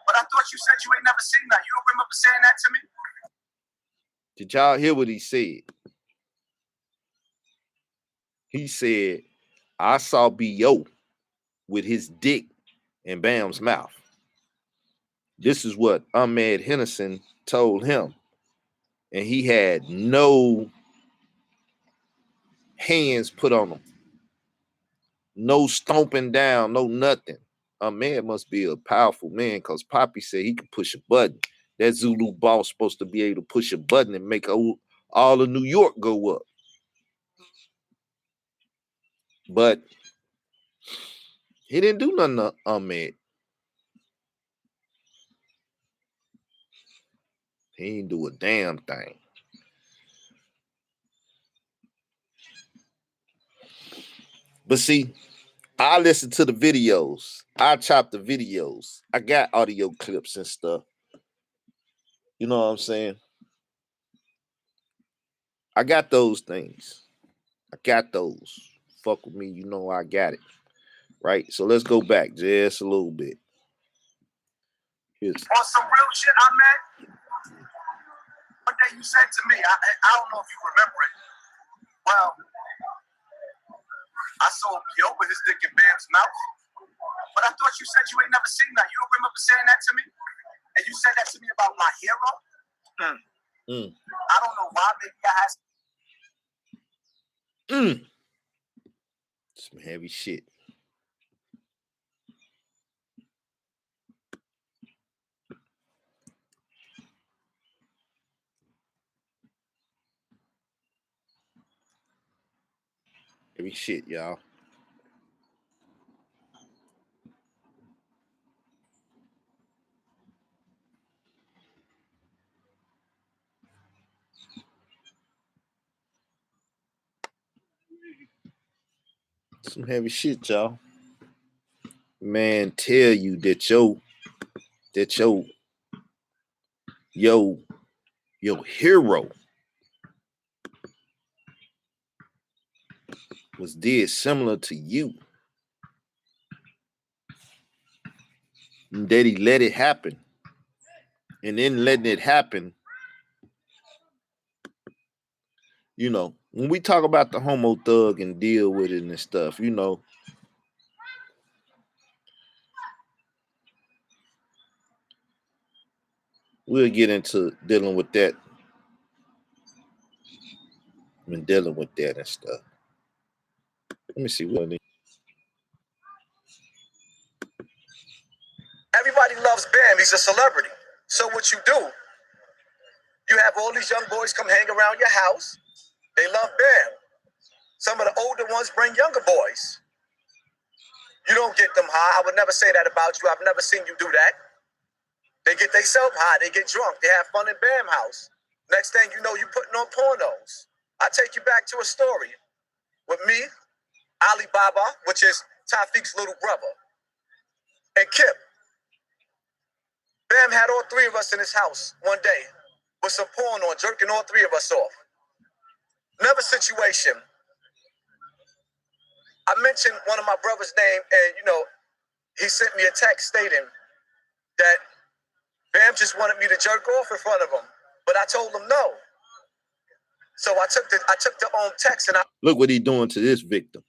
but I thought you said you ain't never seen that. You don't remember saying that to me? Did y'all hear what he said? He said, I saw B.O. with his dick in Bam's mouth. This is what Ahmed Henderson told him. And he had no hands put on him. No stomping down, no nothing. Ahmed must be a powerful man because Poppy said he could push a button. That Zulu boss supposed to be able to push a button and make all of New York go up. But he didn't do nothing to Ahmed. He didn't do a damn thing. But see, I listen to the videos. I chop the videos. I got audio clips and stuff. You know what I'm saying? I got those things. I got those. Fuck with me, you know I got it. Right? So let's go back just a little bit. On some real shit, one day you said to me, I don't know if you remember it. Well, I saw Pio with his dick in Bam's mouth, but I thought you said you ain't never seen that. You don't remember saying that to me? And you said that to me about my hero? I don't know why. Maybe I had some heavy shit. Heavy shit, y'all. Some heavy shit, y'all. Man, tell you that your hero was did similar to you. And that he let it happen. And then letting it happen, you know, when we talk about the homo thug and deal with it and stuff, you know, we'll get into dealing with that. And dealing with that and stuff. Let me see what I need. Everybody loves Bam. He's a celebrity. So what you do, you have all these young boys come hang around your house. They love Bam. Some of the older ones bring younger boys. You don't get them high. I would never say that about you. I've never seen you do that. They get themselves high. They get drunk. They have fun in Bam house. Next thing you know, you're putting on pornos. I take you back to a story with me, Ali Baba, which is Tafiq's little brother, and Kip. Bam had all three of us in his house one day with some porn on, jerking all three of us off. Another situation. I mentioned one of my brother's name, and, you know, he sent me a text stating that Bam just wanted me to jerk off in front of him, but I told him no. So I took the text and look what he doing to this victim.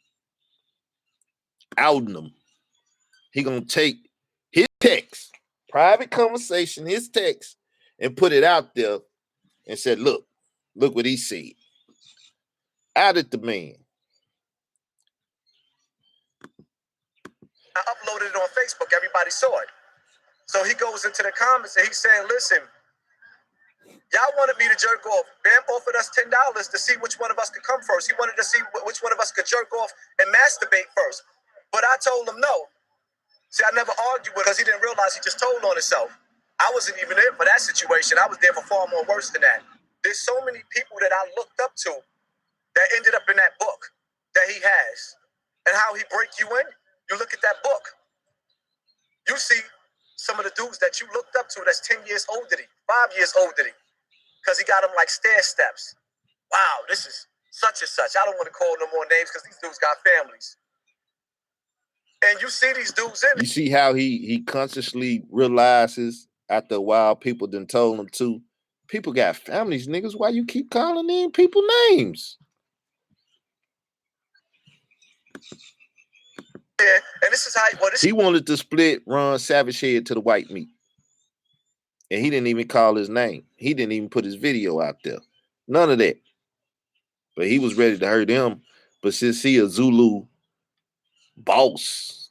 Outing him. He gonna take his text, private conversation, his text, and put it out there and said, look what he said. Added the man. I uploaded it on Facebook. Everybody saw it. So he goes into the comments and he's saying, listen, y'all wanted me to jerk off. Bam offered us $10 to see which one of us could come first. He wanted to see which one of us could jerk off and masturbate first. But I told him no. See, I never argued with him because he didn't realize he just told on himself. I wasn't even there for that situation. I was there for far more worse than that. There's so many people that I looked up to that ended up in that book that he has. And how he break you in, you look at that book. You see some of the dudes that you looked up to that's 10 years older than you, 5 years older than you, because he got them like stair steps. Wow, this is such and such. I don't want to call no more names because these dudes got families. And you see these dudes in. You see how he consciously realizes after a while people done told him to. People got families, niggas. Why you keep calling in people names? Yeah, and this is how he wanted to split Ron Savage head to the white meat. And he didn't even call his name. He didn't even put his video out there. None of that. But he was ready to hurt him. But since he a Zulu boss,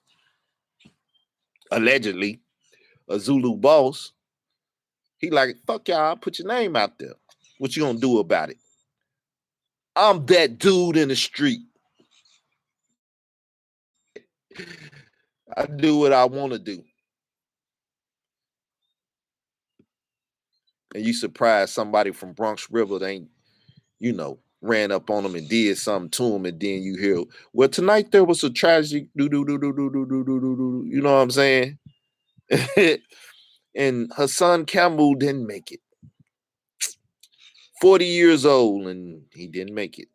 allegedly a Zulu boss, he like, fuck y'all, put your name out there. What you gonna do about it? I'm that dude in the street. I do what I want to do. And you surprised somebody from Bronx River, they ain't, ran up on them and did something to them, and then you hear, well, tonight there was a tragic you know what I'm saying? And Hassan Campbell didn't make it. 40 years old, and he didn't make it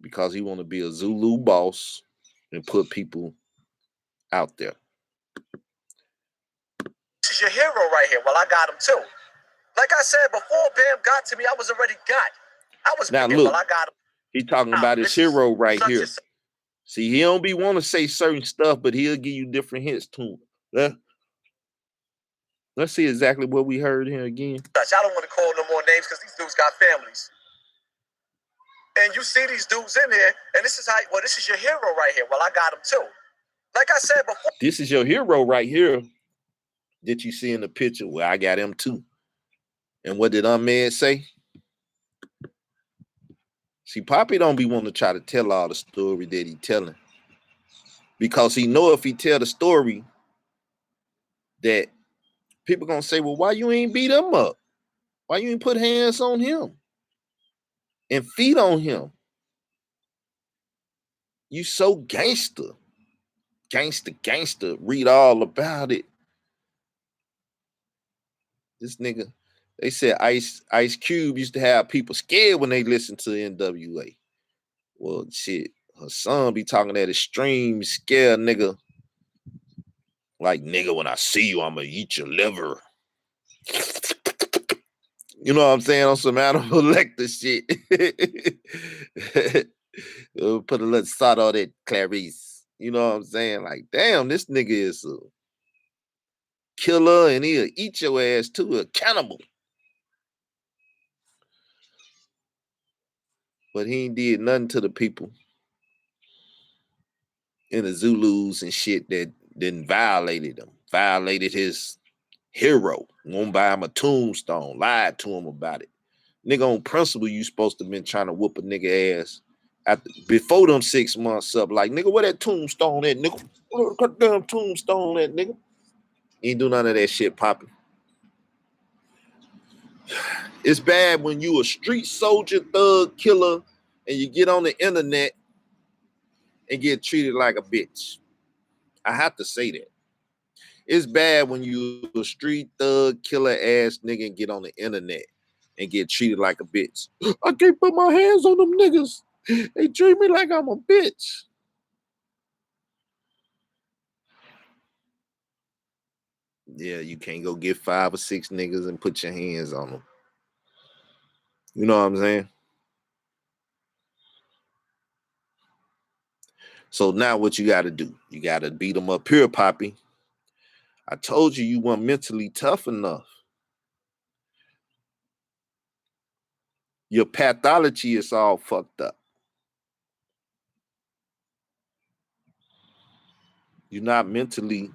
because he want to be a Zulu boss and put people out there. This is your hero right here. Well, I got him too. Like I said, before Bam got to me, I was already got. I was now thinking, look, well, I got him. He talking about his hero right here. See, he don't be want to say certain stuff, but he'll give you different hints to him. Let's see exactly what we heard here again. I don't want to call no more names because these dudes got families. And you see these dudes in there, and this is how, well, this is your hero right here. Well, I got him too. Like I said before. This is your hero right here that you see in the picture. Well, I got him too. And what did Ahmed say? See, Poppy don't be wanting to try to tell all the story that he telling. Because he know if he tell the story that people gonna say, well, why you ain't beat him up? Why you ain't put hands on him and feet on him? You so gangster. Gangster. Read all about it. This nigga, they said Ice Cube used to have people scared when they listened to NWA. Well, shit, Hassan be talking that extreme scare nigga. Like, nigga, when I see you, I'm gonna eat your liver. You know what I'm saying? On some Animal Lecter shit. Put a little salt on that Clarice. You know what I'm saying? Like, damn, this nigga is a killer and he'll eat your ass too, a cannibal. But he ain't did nothing to the people in the Zulus and shit that didn't violated him. Violated his hero. Won't buy him a tombstone. Lied to him about it. Nigga, on principle, you supposed to been trying to whoop a nigga ass before them 6 months up. Like, nigga, where that tombstone at, nigga? Where that damn tombstone at, nigga? Ain't do none of that shit, Poppy. It's bad when you a street soldier, thug, killer, and you get on the internet and get treated like a bitch. I have to say that. It's bad when you a street thug, killer ass nigga and get on the internet and get treated like a bitch. I can't put my hands on them niggas. They treat me like I'm a bitch. Yeah, you can't go get 5 or 6 niggas and put your hands on them. You know what I'm saying? So now what you got to do? You got to beat them up here, Poppy. I told you you weren't mentally tough enough. Your pathology is all fucked up. You're not mentally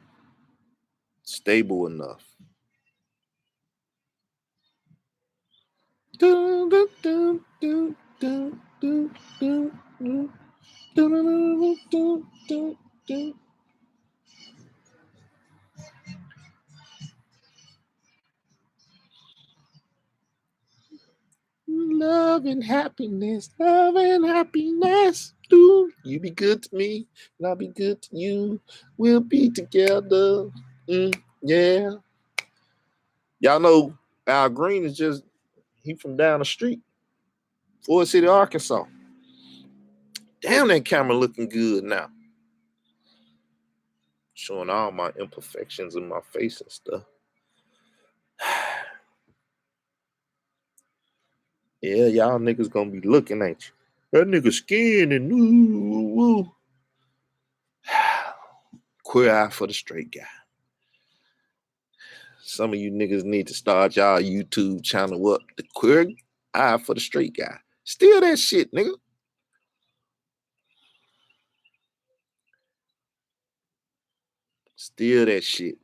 stable enough. Dun, dun, dun, dun, dun, dun, dun, dun, dun, dun, dun, dun. Love and happiness, do you be good to me, and I'll be good to you. We'll be together. Yeah. Y'all know Al Green is he from down the street, Ford City, Arkansas. Damn, that camera looking good now. Showing all my imperfections in my face and stuff. Yeah, y'all niggas gonna be looking at you. That nigga skin and woo. Queer eye for the straight guy. Some of you niggas need to start y'all YouTube channel up. The queer eye for the straight guy. Steal that shit, nigga. Steal that shit.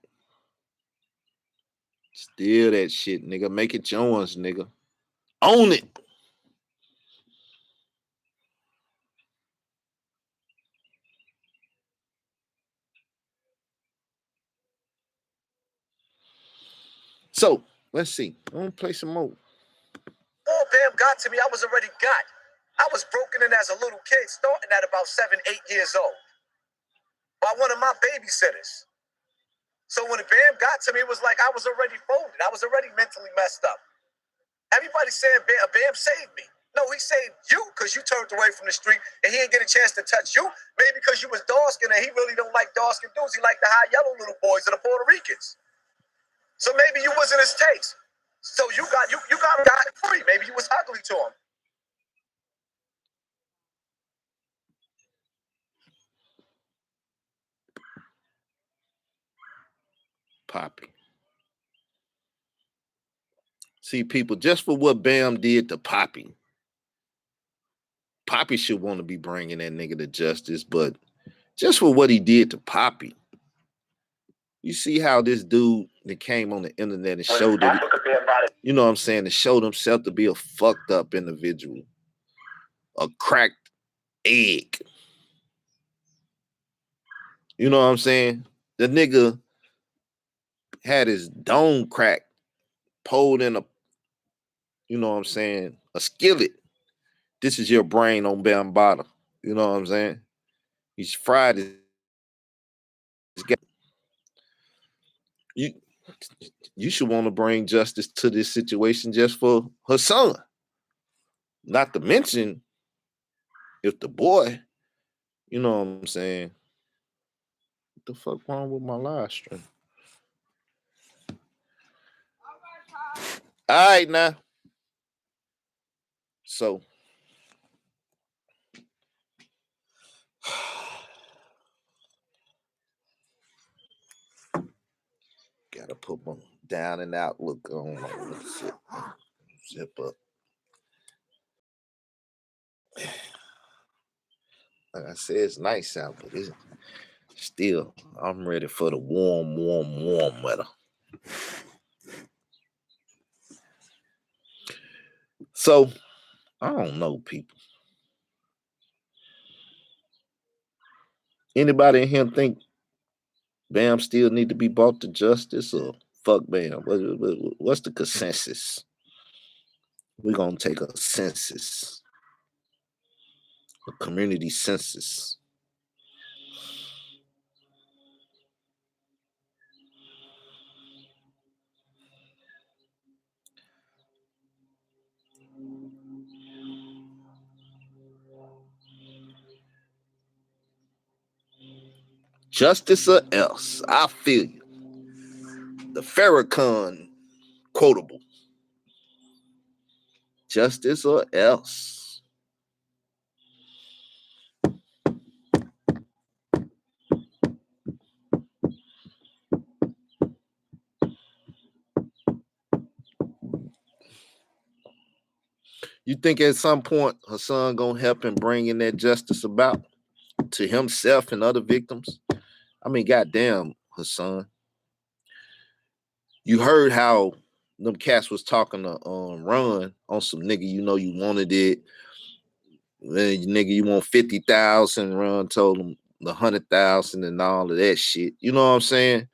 Steal that shit, nigga. Make it yours, nigga. Own it. So, let's see. I'm gonna play some more. Oh, Bam got to me. I was already got. I was broken in as a little kid, starting at about 7, 8 years old, by one of my babysitters. So when Bam got to me, it was like I was already folded. I was already mentally messed up. Everybody saying Bam saved me. No, he saved you because you turned away from the street and he didn't get a chance to touch you. Maybe because you was dark-skinned and he really don't like dark-skinned dudes. He liked the high yellow little boys and the Puerto Ricans. So maybe you wasn't his taste. So you got free. Maybe you was ugly to him. Poppy. See, people, just for what Bam did to Poppy, Poppy should want to be bringing that nigga to justice, but just for what he did to Poppy, you see how this dude that came on the internet and showed that, you know what I'm saying, that showed himself to be a fucked up individual, a cracked egg. You know what I'm saying? The nigga had his dome cracked, pulled in a, you know what I'm saying, a skillet. This is your brain on Bambata. You know what I'm saying? He's fried his guy. You should want to bring justice to this situation just for Hassan. Not to mention, if the boy, you know what I'm saying, what the fuck wrong with my live stream? All right, now. So, gotta put my down and out look on. Zip up. Like I said, it's nice out, but it's still, I'm ready for the warm weather. So, I don't know, people. Anybody in here think Bam still need to be brought to justice, or fuck Bam? What's the consensus? We're going to take a census, a community census. Justice or else. I feel you. The Farrakhan quotable. Justice or else. You think at some point Hassan gonna help him bringing that justice about to himself and other victims? I mean, goddamn, Hassan. You heard how them cats was talking to Run on some nigga, you know you wanted it. Nigga, you want 50,000. Run told him the 100,000 and all of that shit. You know what I'm saying?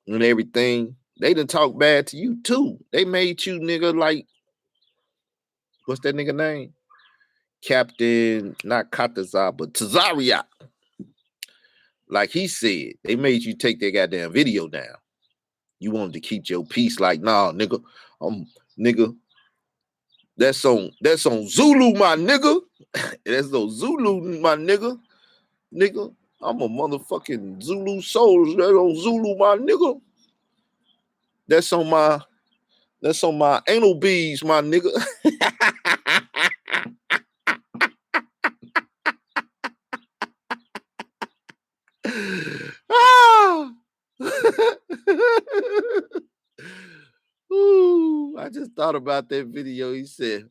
And everything. They done talk bad to you too. They made you nigga like, what's that nigga name? Captain, not Katazar, but Tazaria. Like he said, they made you take that goddamn video down. You wanted to keep your peace, like, nah, nigga, nigga, that's on Zulu, my nigga. That's on Zulu, my nigga. Nigga, I'm a motherfucking Zulu soldier. That's on Zulu, my nigga. That's on my anal beads, my nigga. Ah! Ooh, I just thought about that video. He said,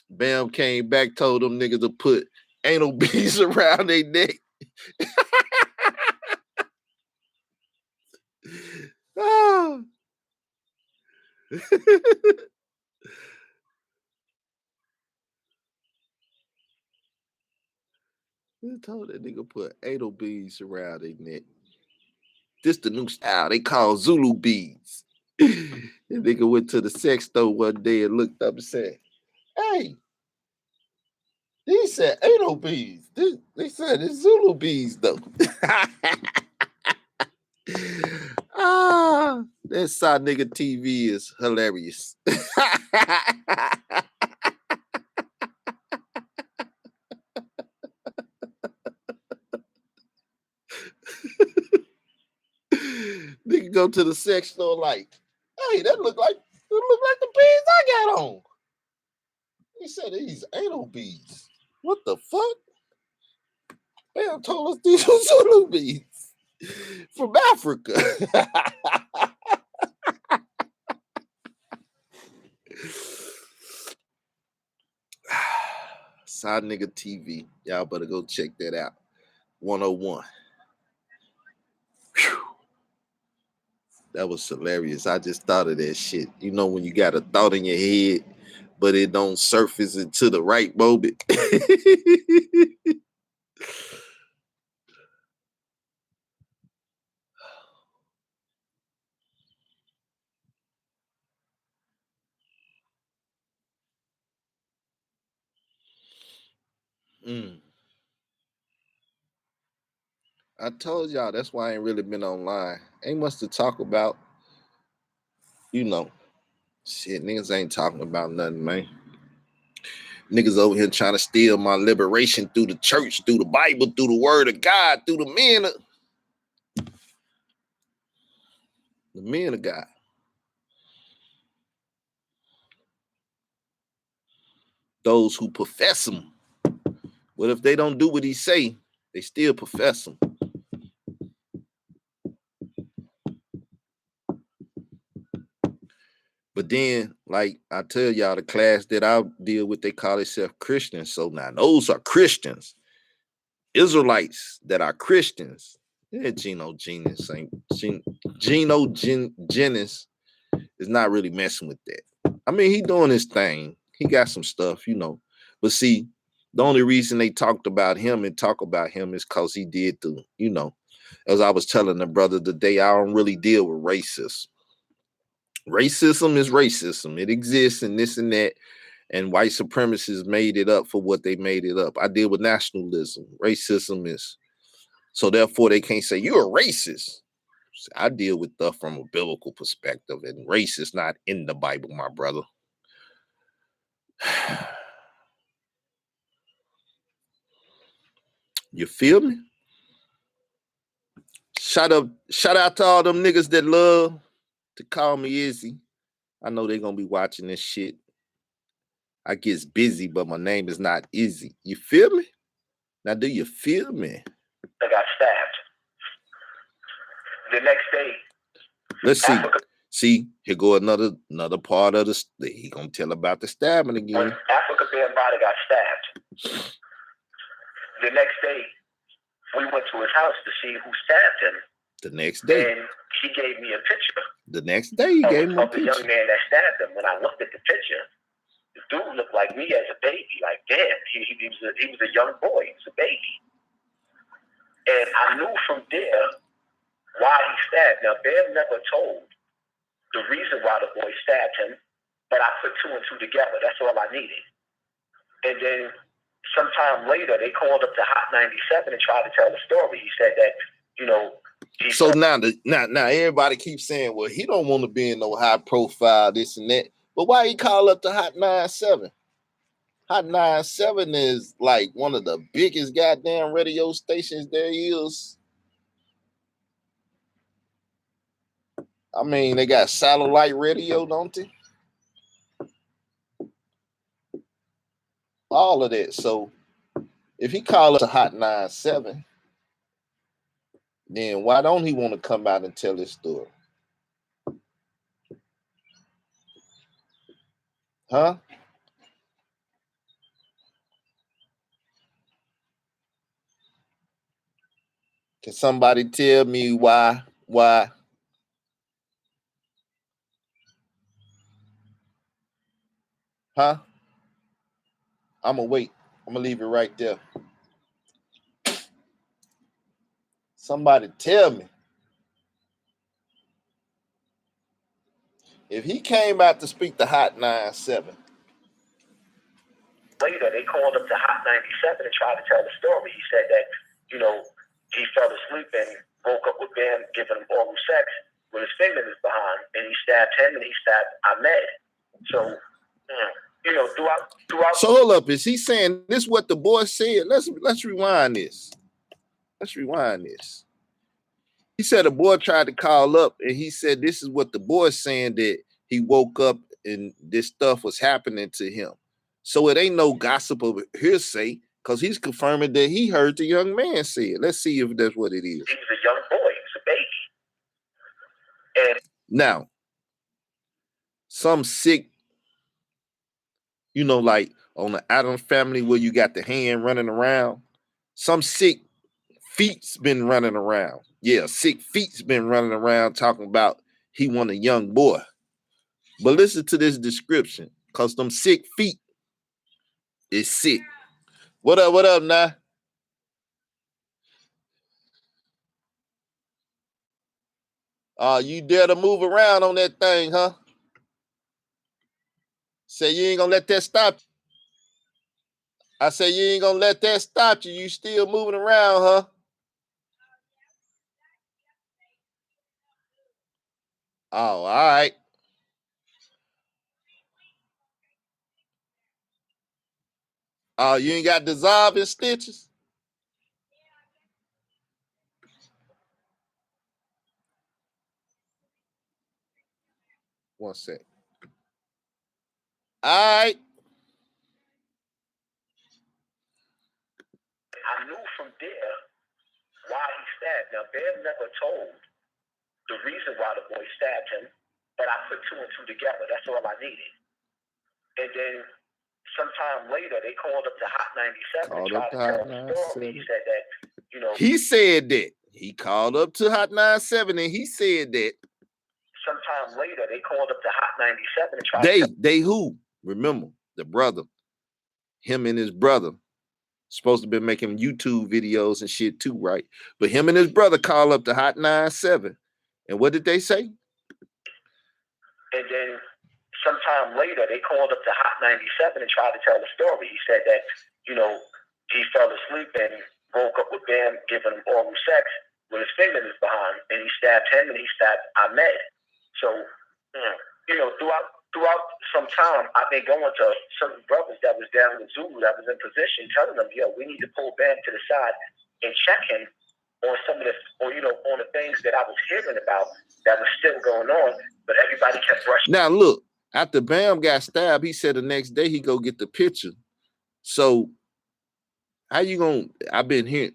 Bam came back, told them niggas to put anal beads around their neck. Ah. He told that nigga put anal beads around their neck. This the new style they call Zulu beads. The nigga went to the sex store one day and looked up and said, hey, he said anal beads. They said it's Zulu beads though. Ah, that side nigga TV is hilarious. Nigga go to the sex store like, hey, that look like the beads I got on. He said these anal beads. What the fuck? Bam told us these were Zulu beads from Africa. Side nigga TV. Y'all better go check that out. 101. Whew. That was hilarious. I just thought of that shit. You know when you got a thought in your head, but it don't surface into the right moment. I told y'all that's why I ain't really been online. Ain't much to talk about. You know, shit, niggas ain't talking about nothing, man. Niggas over here trying to steal my liberation through the church, through the Bible, through the word of God, through the men of God. Those who profess him. But if they don't do what he say, they still profess him. But then, like I tell y'all, the class that I deal with, they call themselves Christians. So now those are Christians. Israelites that are Christians. Yeah, Geno Jennings is not really messing with that. I mean, he doing his thing. He got some stuff, you know. But see, the only reason they talked about him and talk about him is because he did the, you know, as I was telling the brother today, I don't really deal with racism. Racism is racism. It exists and this and that. And white supremacists made it up for what they made it up. I deal with nationalism. Racism is, so therefore they can't say you're a racist. I deal with stuff from a biblical perspective, and race is not in the Bible, my brother. You feel me? Shout out to all them niggas that love to call me Izzy. I know they're gonna be watching this shit. I get busy, but my name is not Izzy. You feel me? Now, do you feel me? I got stabbed. The next day. Let's see. See, here go another part of the. He gonna tell about the stabbing again. Africa Bam Bada got stabbed. The next day, we went to his house to see who stabbed him. The next day. And he gave me a picture. The next day, he gave me a of the picture. young man that stabbed him. When I looked at the picture, the dude looked like me as a baby. Like, damn, he was a young boy. He was a baby. And I knew from there why he stabbed. Now, Bam never told the reason why the boy stabbed him, but I put two and two together. That's all I needed. And then sometime later, they called up to Hot 97 and tried to tell the story. He said that, you know. So now everybody keeps saying, well, he don't want to be in no high profile, this and that. But why he call up to Hot 97? Hot 97 is like one of the biggest goddamn radio stations there is. I mean, they got satellite radio, don't they? All of that. So if he call up to Hot 97, then why don't he want to come out and tell his story? Huh? Can somebody tell me why? Huh? I'm gonna wait. I'm gonna leave it right there. Somebody tell me. If he came out to speak to Hot 97. Later, they called up to Hot 97 and tried to tell the story. He said that, you know, he fell asleep and woke up with Bam giving him oral sex with his fingers behind, and he stabbed him and he stabbed Ahmed. So, you know, throughout. So hold up, is he saying this? Is what the boy said? Let's rewind this. Let's rewind this. He said a boy tried to call up, and he said this is what the boy's saying, that he woke up and this stuff was happening to him. So it ain't no gossip of hearsay, because he's confirming that he heard the young man say it. Let's see if that's what it is. He was a young boy. He was a baby. And now, some sick, you know, like on the Addams Family where you got the hand running around, some sick feet's been running around. Yeah, sick feet's been running around talking about he want a young boy. But listen to this description, because them sick feet is sick. What up now? You dare to move around on that thing, huh? Say you ain't gonna let that stop you. I say you ain't gonna let that stop you. You still moving around, huh? Oh, all right. Oh, you ain't got dissolving stitches? One sec. All right. I knew from there why he stabbed. Now, Bam never told the reason why the boy stabbed him, but I put two and two together. That's all I needed. And then sometime later, they called up to Hot 97 and tried to tell the story. He said that, you know. He said that. He called up to Hot 97 and he said that. Sometime later, they called up to Hot 97 and tried They who? Remember, the brother. Him and his brother. Supposed to be making YouTube videos and shit too, right? But him and his brother call up to Hot 97. And what did they say? And then sometime later, they called up to Hot 97 and tried to tell the story. He said that, you know, he fell asleep and woke up with Bam giving him oral sex with his fingers behind, and he stabbed him and he stabbed Ahmed. So, you know, throughout some time, I've been going to certain brothers that was down in Zulu that was in position, telling them, yo, we need to pull Bam to the side and check him on some of this, or, you know, on the things that I was hearing about that was still going on, but everybody kept brushing. Now, look, after Bam got stabbed, he said the next day he go get the picture. So, how you gonna, I've been hearing,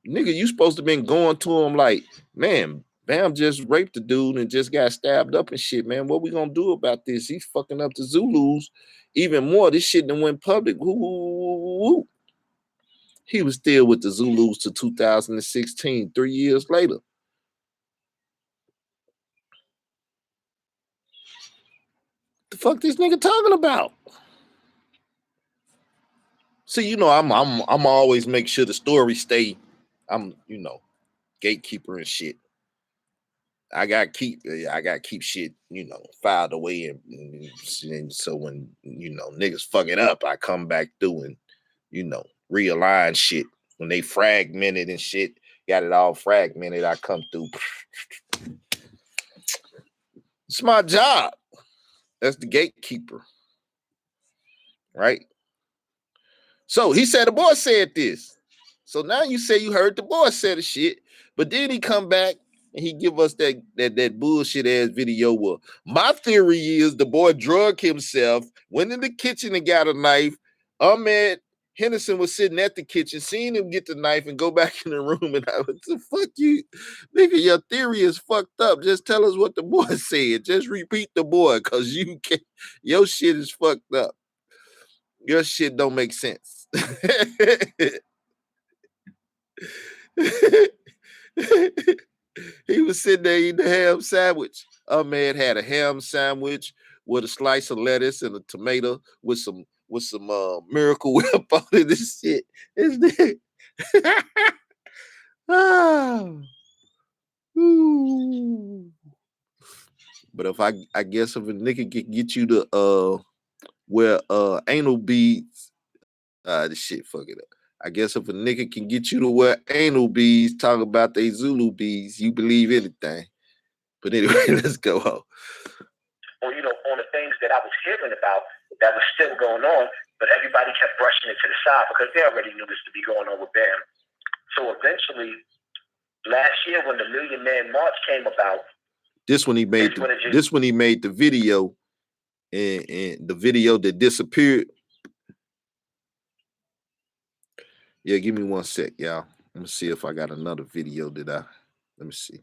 nigga, you supposed to been going to him like, man, Bam just raped the dude and just got stabbed up and shit, man. What we gonna do about this? He's fucking up the Zulus even more. This shit done went public. Woo. He was still with the Zulus to 2016, 3 years later. The fuck this nigga talking about? See, I'm always make sure the story stay. I'm, gatekeeper and shit. I got keep shit, filed away, and so when niggas fuck it up, I come back through and realign shit. When they fragmented and shit, got it all fragmented, I come through. It's my job. That's the gatekeeper, right? So he said the boy said this. So now you say you heard the boy say the shit, but then he come back and he give us that bullshit ass video. Well, my theory is the boy drugged himself, went in the kitchen and got a knife. Ahmed Henderson was sitting at the kitchen, seeing him get the knife and go back in the room. And I was like, fuck you, nigga, your theory is fucked up. Just tell us what the boy said. Just repeat the boy, because you can't, your shit is fucked up. Your shit don't make sense. He was sitting there eating a ham sandwich. Ahmed had a ham sandwich with a slice of lettuce and a tomato with some Miracle Whip on it. This shit. But if I guess if a nigga can get you to wear anal beads, this shit fuck it up. I guess if a nigga can get you to wear anal beads, talk about they Zulu beads, you believe anything. But anyway, let's go on. Or, on the things that I was hearing about that was still going on, but everybody kept brushing it to the side because they already knew this to be going on with Bam. So eventually, last year when the Million Man March came about, this when he made the video, and the video that disappeared. Yeah, give me 1 sec, y'all. Let me see if I got another video let me see.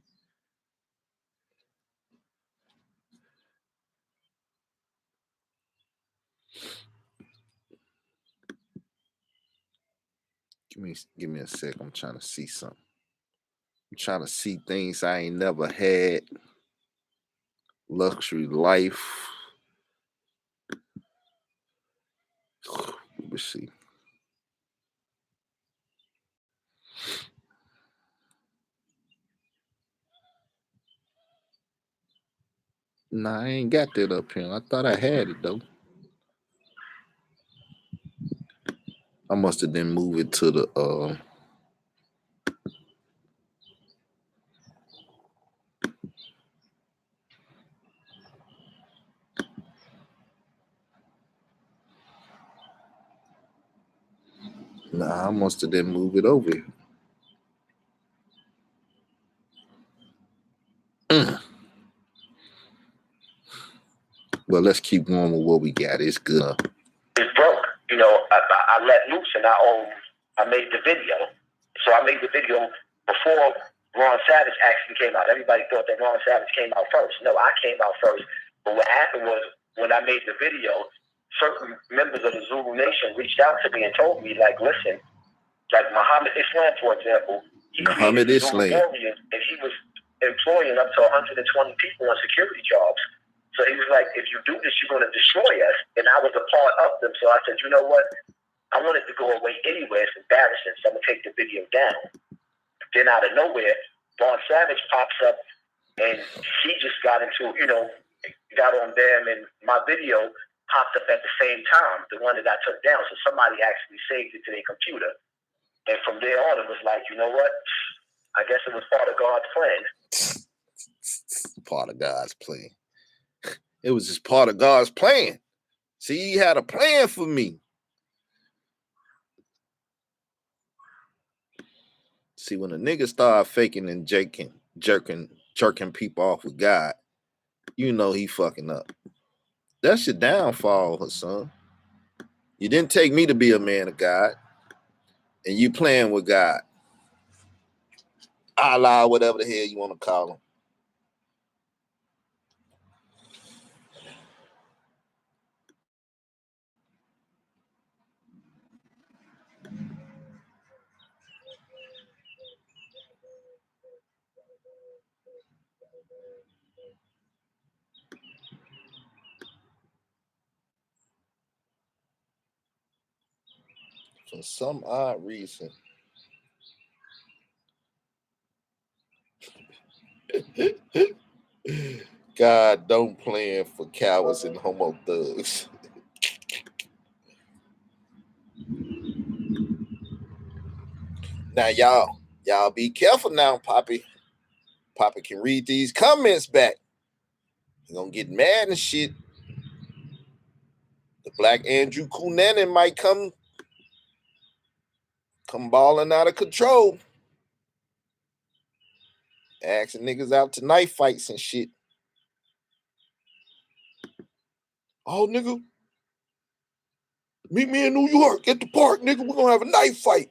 Give me a sec. I'm trying to see something. I'm trying to see things I ain't never had. Luxury life. Let me see. Nah, I ain't got that up here. I thought I had it though. I must have then moved it to the Nah, I must have then moved it over here. Well, let's keep going with what we got. It's good. It's broke. I let loose and I made the video. So I made the video before Ron Savage actually came out. Everybody thought that Ron Savage came out first. No, I came out first. But what happened was when I made the video, certain members of the Zulu Nation reached out to me and told me, like, listen, like Muhammad Islam, for example, Muhammad Islam, and he was employing up to 120 people on security jobs. So he was like, if you do this, you're going to destroy us. And I was a part of them. So I said, you know what? I want it to go away anyway. It's embarrassing. So I'm going to take the video down. Then out of nowhere, Ron Savage pops up and he just got into, got on them. And my video popped up at the same time, the one that I took down. So somebody actually saved it to their computer. And from there on, it was like, you know what? I guess it was part of God's plan. Part of God's plan. It was just part of God's plan. See, he had a plan for me. See, when a nigga start faking and jerking people off with God, he fucking up. That's your downfall, Hassan. You didn't take me to be a man of God, and you playing with God. Allah, whatever the hell you want to call him. For some odd reason. God don't plan for cowards and homo thugs. Now, y'all be careful now, Poppy. Poppy can read these comments back. He's gonna get mad and shit. The black Andrew Cunanan might come balling out of control. Asking niggas out to knife fights and shit. Oh, nigga. Meet me in New York at the park, nigga. We're gonna have a knife fight.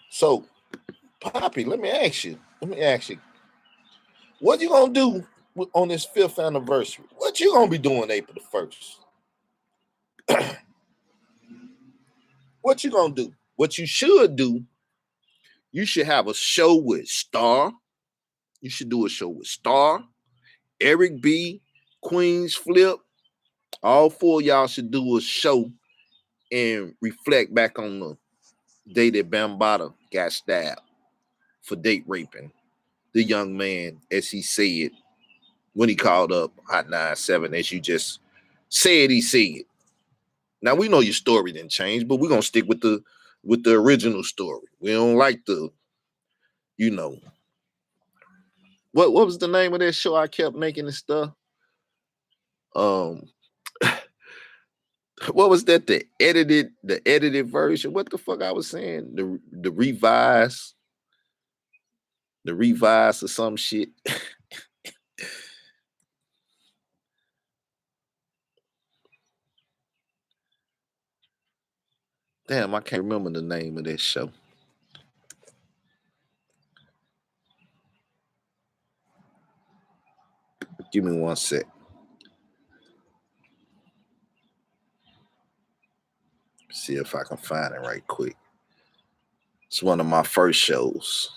So, Poppy, let me ask you. What you gonna do on this 5th anniversary? What you gonna be doing April the 1st? What you gonna do? What you should do, you should have a show with Star. You should do a show with Star, Eric B, Queens Flip. All 4 of y'all should do a show and reflect back on the day that Bambaataa got stabbed for date raping the young man, as he said when he called up Hot 97, as you just said he said. Now we know your story didn't change, but we're gonna stick with the original story. We don't like the, what was the name of that show I kept making and stuff? What was that? The edited version. What the fuck I was saying? The revised or some shit. Damn, I can't remember the name of that show. Give me 1 sec. See if I can find it right quick. It's one of my first shows.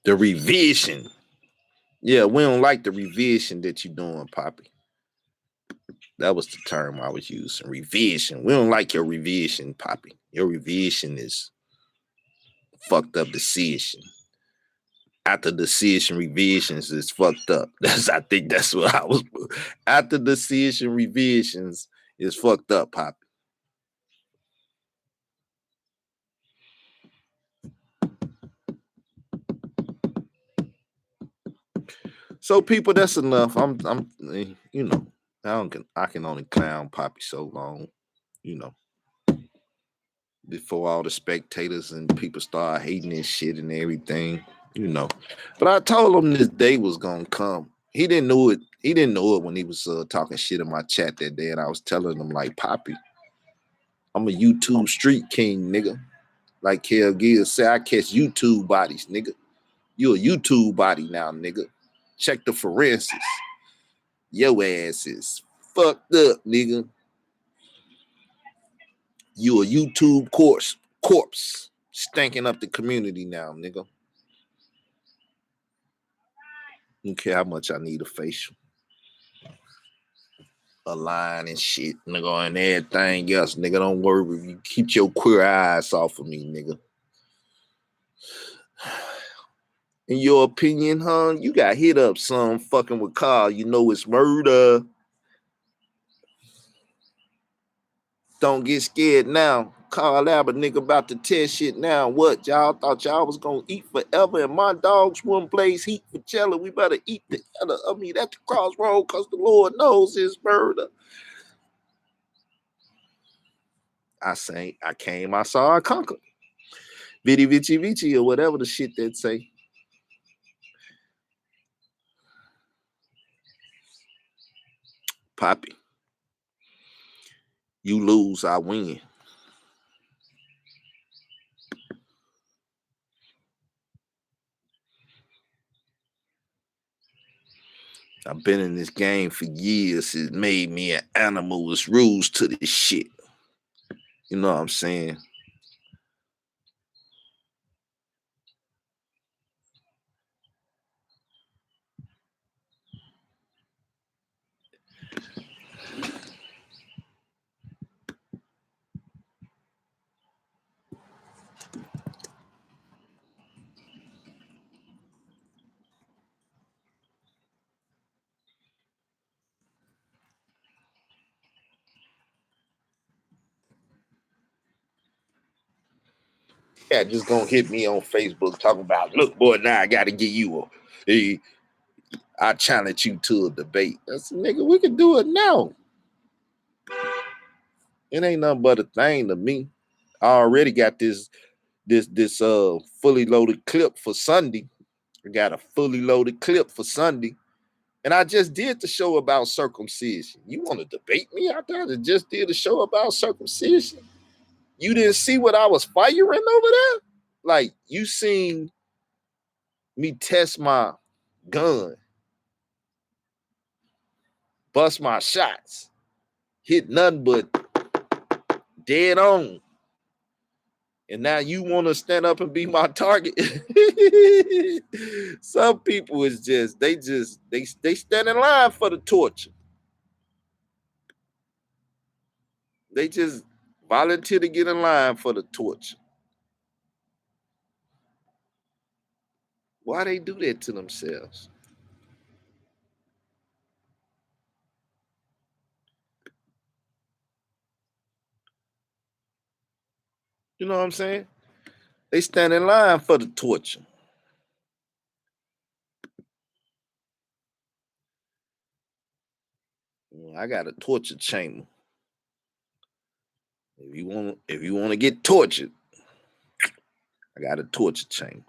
The revision. Yeah, we don't like the revision that you're doing, Poppy. That was the term I was using. Revision. We don't like your revision, Poppy. Your revision is fucked up decision. After decision, revisions is fucked up. I think that's what I was. After decision, revisions is fucked up, Poppy. So, people, that's enough. I can only clown Poppy so long, before all the spectators and people start hating and shit and everything, But I told him this day was gonna come. He didn't know it. He didn't know it when he was talking shit in my chat that day, and I was telling him like, Poppy, I'm a YouTube street king, nigga. Like Kel Gill said, I catch YouTube bodies, nigga. You a YouTube body now, nigga. Check the forensics. Your ass is fucked up, nigga. You a YouTube corpse stinking up the community now, nigga. Don't care how much I need a facial, a line and shit, nigga, and everything else, nigga. Don't worry, you keep your queer eyes off of me, nigga. In your opinion, huh? You got hit up some fucking with Carl. You know it's murder. Don't get scared now. Carl Albert nigga about to test shit now. What? Y'all thought y'all was gonna eat forever and my dogs wouldn't blaze heat for jello. We better eat together. I mean, at the crossroad because the Lord knows his murder. I came, I saw, I conquered. Vidi Vici Vici or whatever the shit that say. Poppy, you lose, I win. I've been in this game for years. It made me an animal. There's rules to this shit. You know what I'm saying? Yeah, just gonna hit me on Facebook talking about, look, boy, now I gotta get you I challenge you to a debate. That's nigga, we can do it now. It ain't nothing but a thing to me. I already got this fully loaded clip for Sunday. I got a fully loaded clip for Sunday. And I just did the show about circumcision. You want to debate me? I thought I just did a show about circumcision. You didn't see what I was firing over there? Like, you seen me test my gun, bust my shots, hit nothing but dead on. And now you want to stand up and be my target? Some people is just they stand in line for the torture. They just volunteer to get in line for the torture. Why they do that to themselves? You know what I'm saying? They stand in line for the torture. I got a torture chamber. If you want to get tortured, I got a torture chamber.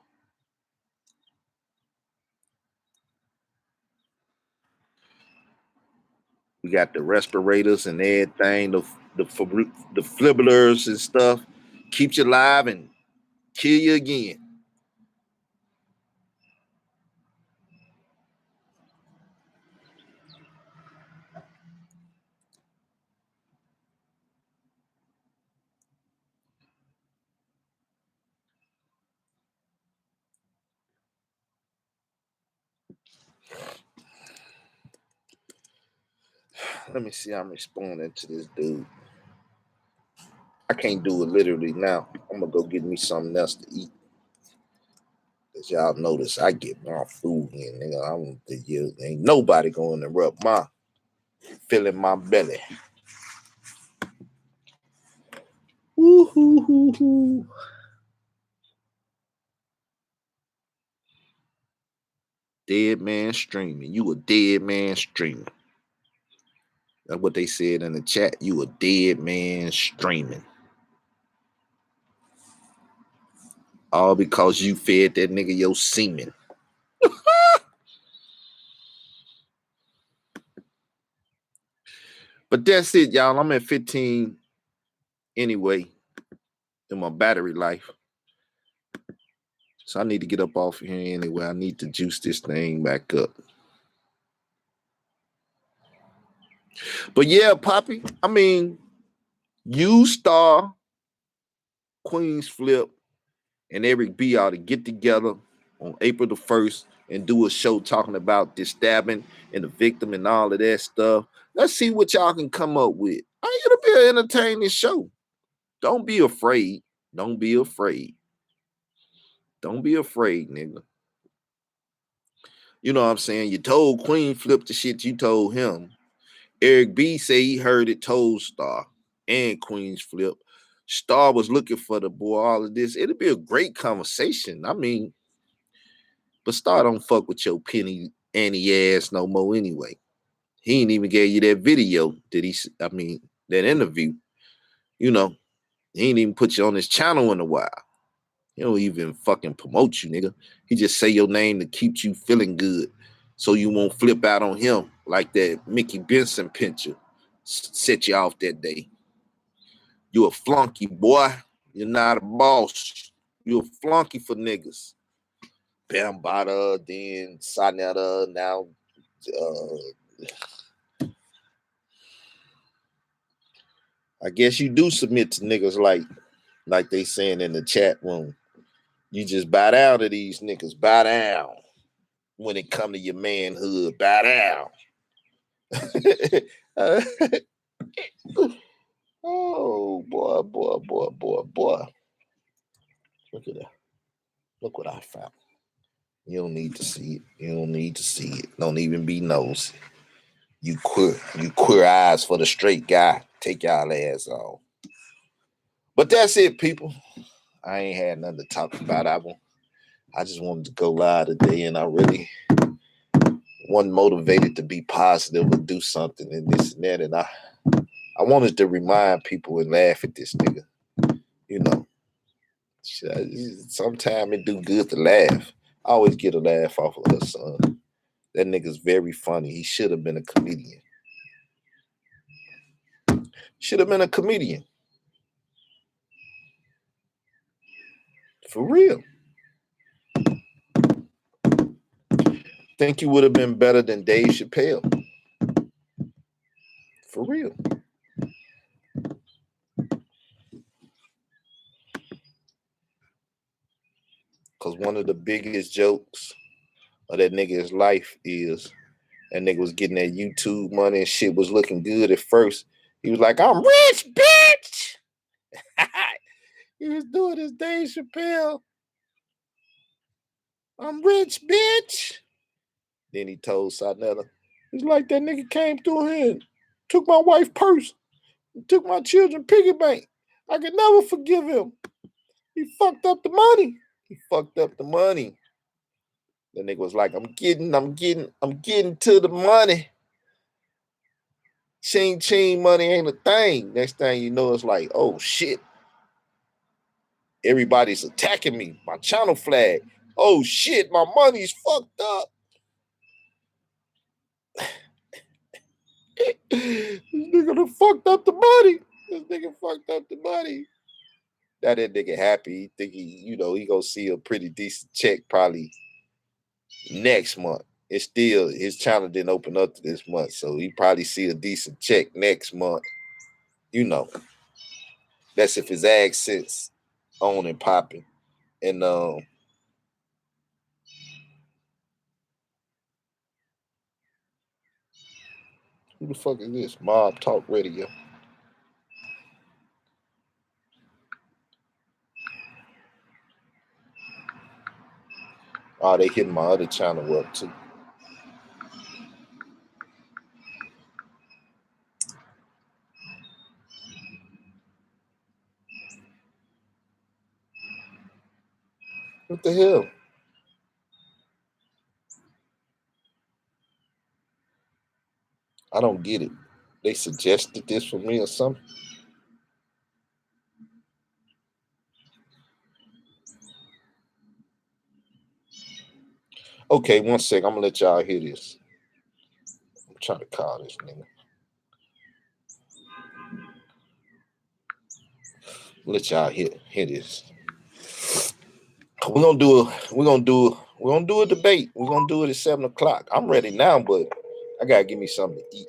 We got the respirators and everything, the flibblers and stuff. Keeps you alive and kill you again. Let me see. I'm responding to this dude. I can't do it literally now. I'm gonna go get me something else to eat. As y'all notice, I get my food in. Nigga, I don't think ain't nobody gonna interrupt my filling my belly. Woo-hoo-hoo-hoo. Dead man streaming. You a dead man streaming. That's what they said in the chat. You a dead man streaming. All because you fed that nigga your semen. But that's it, y'all. I'm at 15 anyway in my battery life. So I need to get up off here anyway. I need to juice this thing back up. But yeah, Poppy, I mean, you, Star, Queen's Flip, and Eric B ought to get together on April the 1st and do a show talking about this stabbing and the victim and all of that stuff. Let's see what y'all can come up with. It'll be an entertaining show. Don't be afraid. Don't be afraid. Don't be afraid, nigga. You know what I'm saying? You told Queen Flip the shit you told him. Eric B say he heard it told Star and Queen's Flip. Star was looking for the boy, all of this. It'll be a great conversation. I mean, but Star don't fuck with your penny Annie ass no more anyway. He ain't even gave you that video. Did he? I mean, that interview. You know, he ain't even put you on his channel in a while. He don't even fucking promote you, nigga. He just say your name to keep you feeling good so you won't flip out on him like that Mickey Benson picture set you off that day. You a flunky, boy. You're not a boss. You a flunky for niggas. Bambada, then Sanetta, now I guess you do submit to niggas like they saying in the chat room. You just bow down to these niggas. Bow down. When it come to your manhood, bow down. Oh, boy. Look at that. Look what I found. You don't need to see it. Don't even be nosy. You queer eyes for the straight guy. Take y'all ass off. But that's it, people. I ain't had nothing to talk about. I just wanted to go live today, and I really wasn't motivated to be positive or do something and this and that. And I wanted to remind people and laugh at this nigga. You know, sometimes it do good to laugh. I always get a laugh off of Hassan. That nigga's very funny. He should have been a comedian. For real. Think you would have been better than Dave Chappelle. For real. Because one of the biggest jokes of that nigga's life is that nigga was getting that YouTube money and shit was looking good at first. He was like, I'm rich, bitch. He was doing his Dave Chappelle. I'm rich, bitch. Then he told Sanetta, it's like that nigga came through here and took my wife's purse, and took my children's piggy bank. I could never forgive him. He fucked up the money. The nigga was like, I'm getting to the money. Ching money ain't a thing. Next thing you know, it's like, oh shit. Everybody's attacking me. My channel flag. Oh shit, my money's fucked up. This nigga done fucked up the money. That nigga happy. He think he gonna see a pretty decent check probably next month. It's still, his channel didn't open up to this month, so he probably see a decent check next month. You know, that's if his accent's on and popping. And who the fuck is this? Mob Talk Radio. Oh, they hitting my other channel up too. What the hell? I don't get it. They suggested this for me or something? Okay, one sec. I'm gonna let y'all hear this. I'm trying to call this nigga. Let y'all hear this. We're gonna do a debate. We're gonna do it at 7 o'clock. I'm ready now, but I gotta give me something to eat.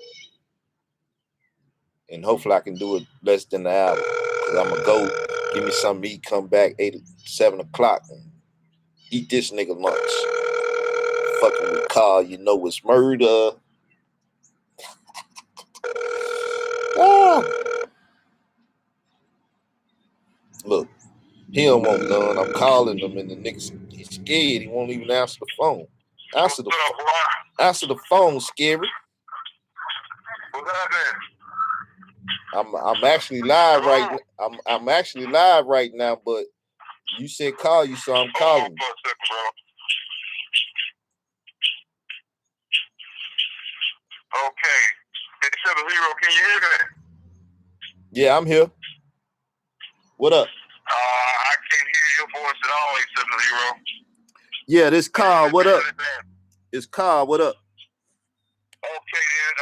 And hopefully I can do it less than an hour. Cause I'm gonna go give me something to eat, come back 7 o'clock and eat this nigga lunch. Fucking with Carl, you know it's murder. Look, he don't want none. I'm calling him and the nigga, he's scared. He won't even answer the phone. Answer the phone, scary. I'm actually live right. I'm actually live right now, but you said call you, so I'm calling you. For a second, bro. Okay. 870, can you hear me? Yeah, I'm here. What up? I can't hear your voice at all, 870. Yeah, this Carl. What up? It's Carl. What up? Okay, then,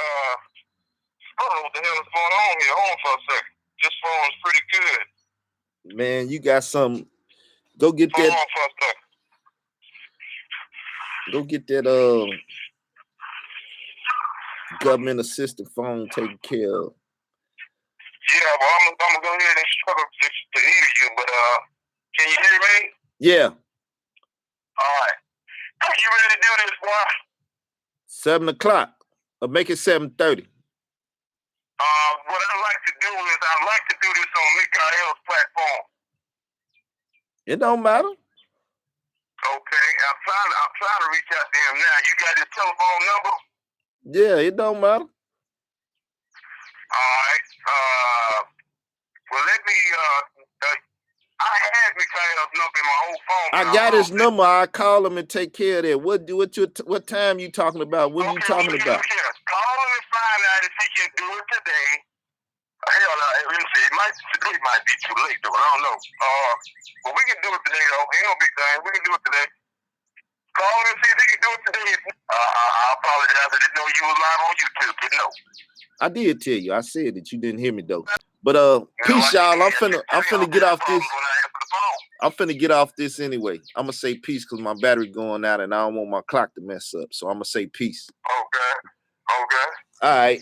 I don't know what the hell is going on here. Hold on for a second. This phone's pretty good. Man, you got some. Go get Hold that. on for a second. Go get that government assistant phone taken care of. Yeah, well, I'm gonna go ahead and struggle to hear you, but can you hear me? Yeah. All right. Are you ready to do this, boy? 7 o'clock. Or make it 7:30. What I like to do is I like to do this on Mikael's platform. It don't matter. Okay, I'm trying to reach out to him now. You got his telephone number? Yeah, it don't matter. All right. Well, let me. I had Mikael's number in my old phone. I got his number. I call him and take care of that. What time you talking about? What are you talking about? Call him and find out if he can do it today. Hell, let me see. Today might be too late, though. I don't know. But we can do it today, though. Ain't no big thing. We can do it today. Call him and see if he can do it today. I apologize. I didn't know you was live on YouTube. Didn't know. I did tell you. I said that you didn't hear me though. But peace, y'all. I'm finna get off this. I'm finna get off this anyway. I'm gonna say peace because my battery going out and I don't want my clock to mess up. So I'm gonna say peace. Okay. All right.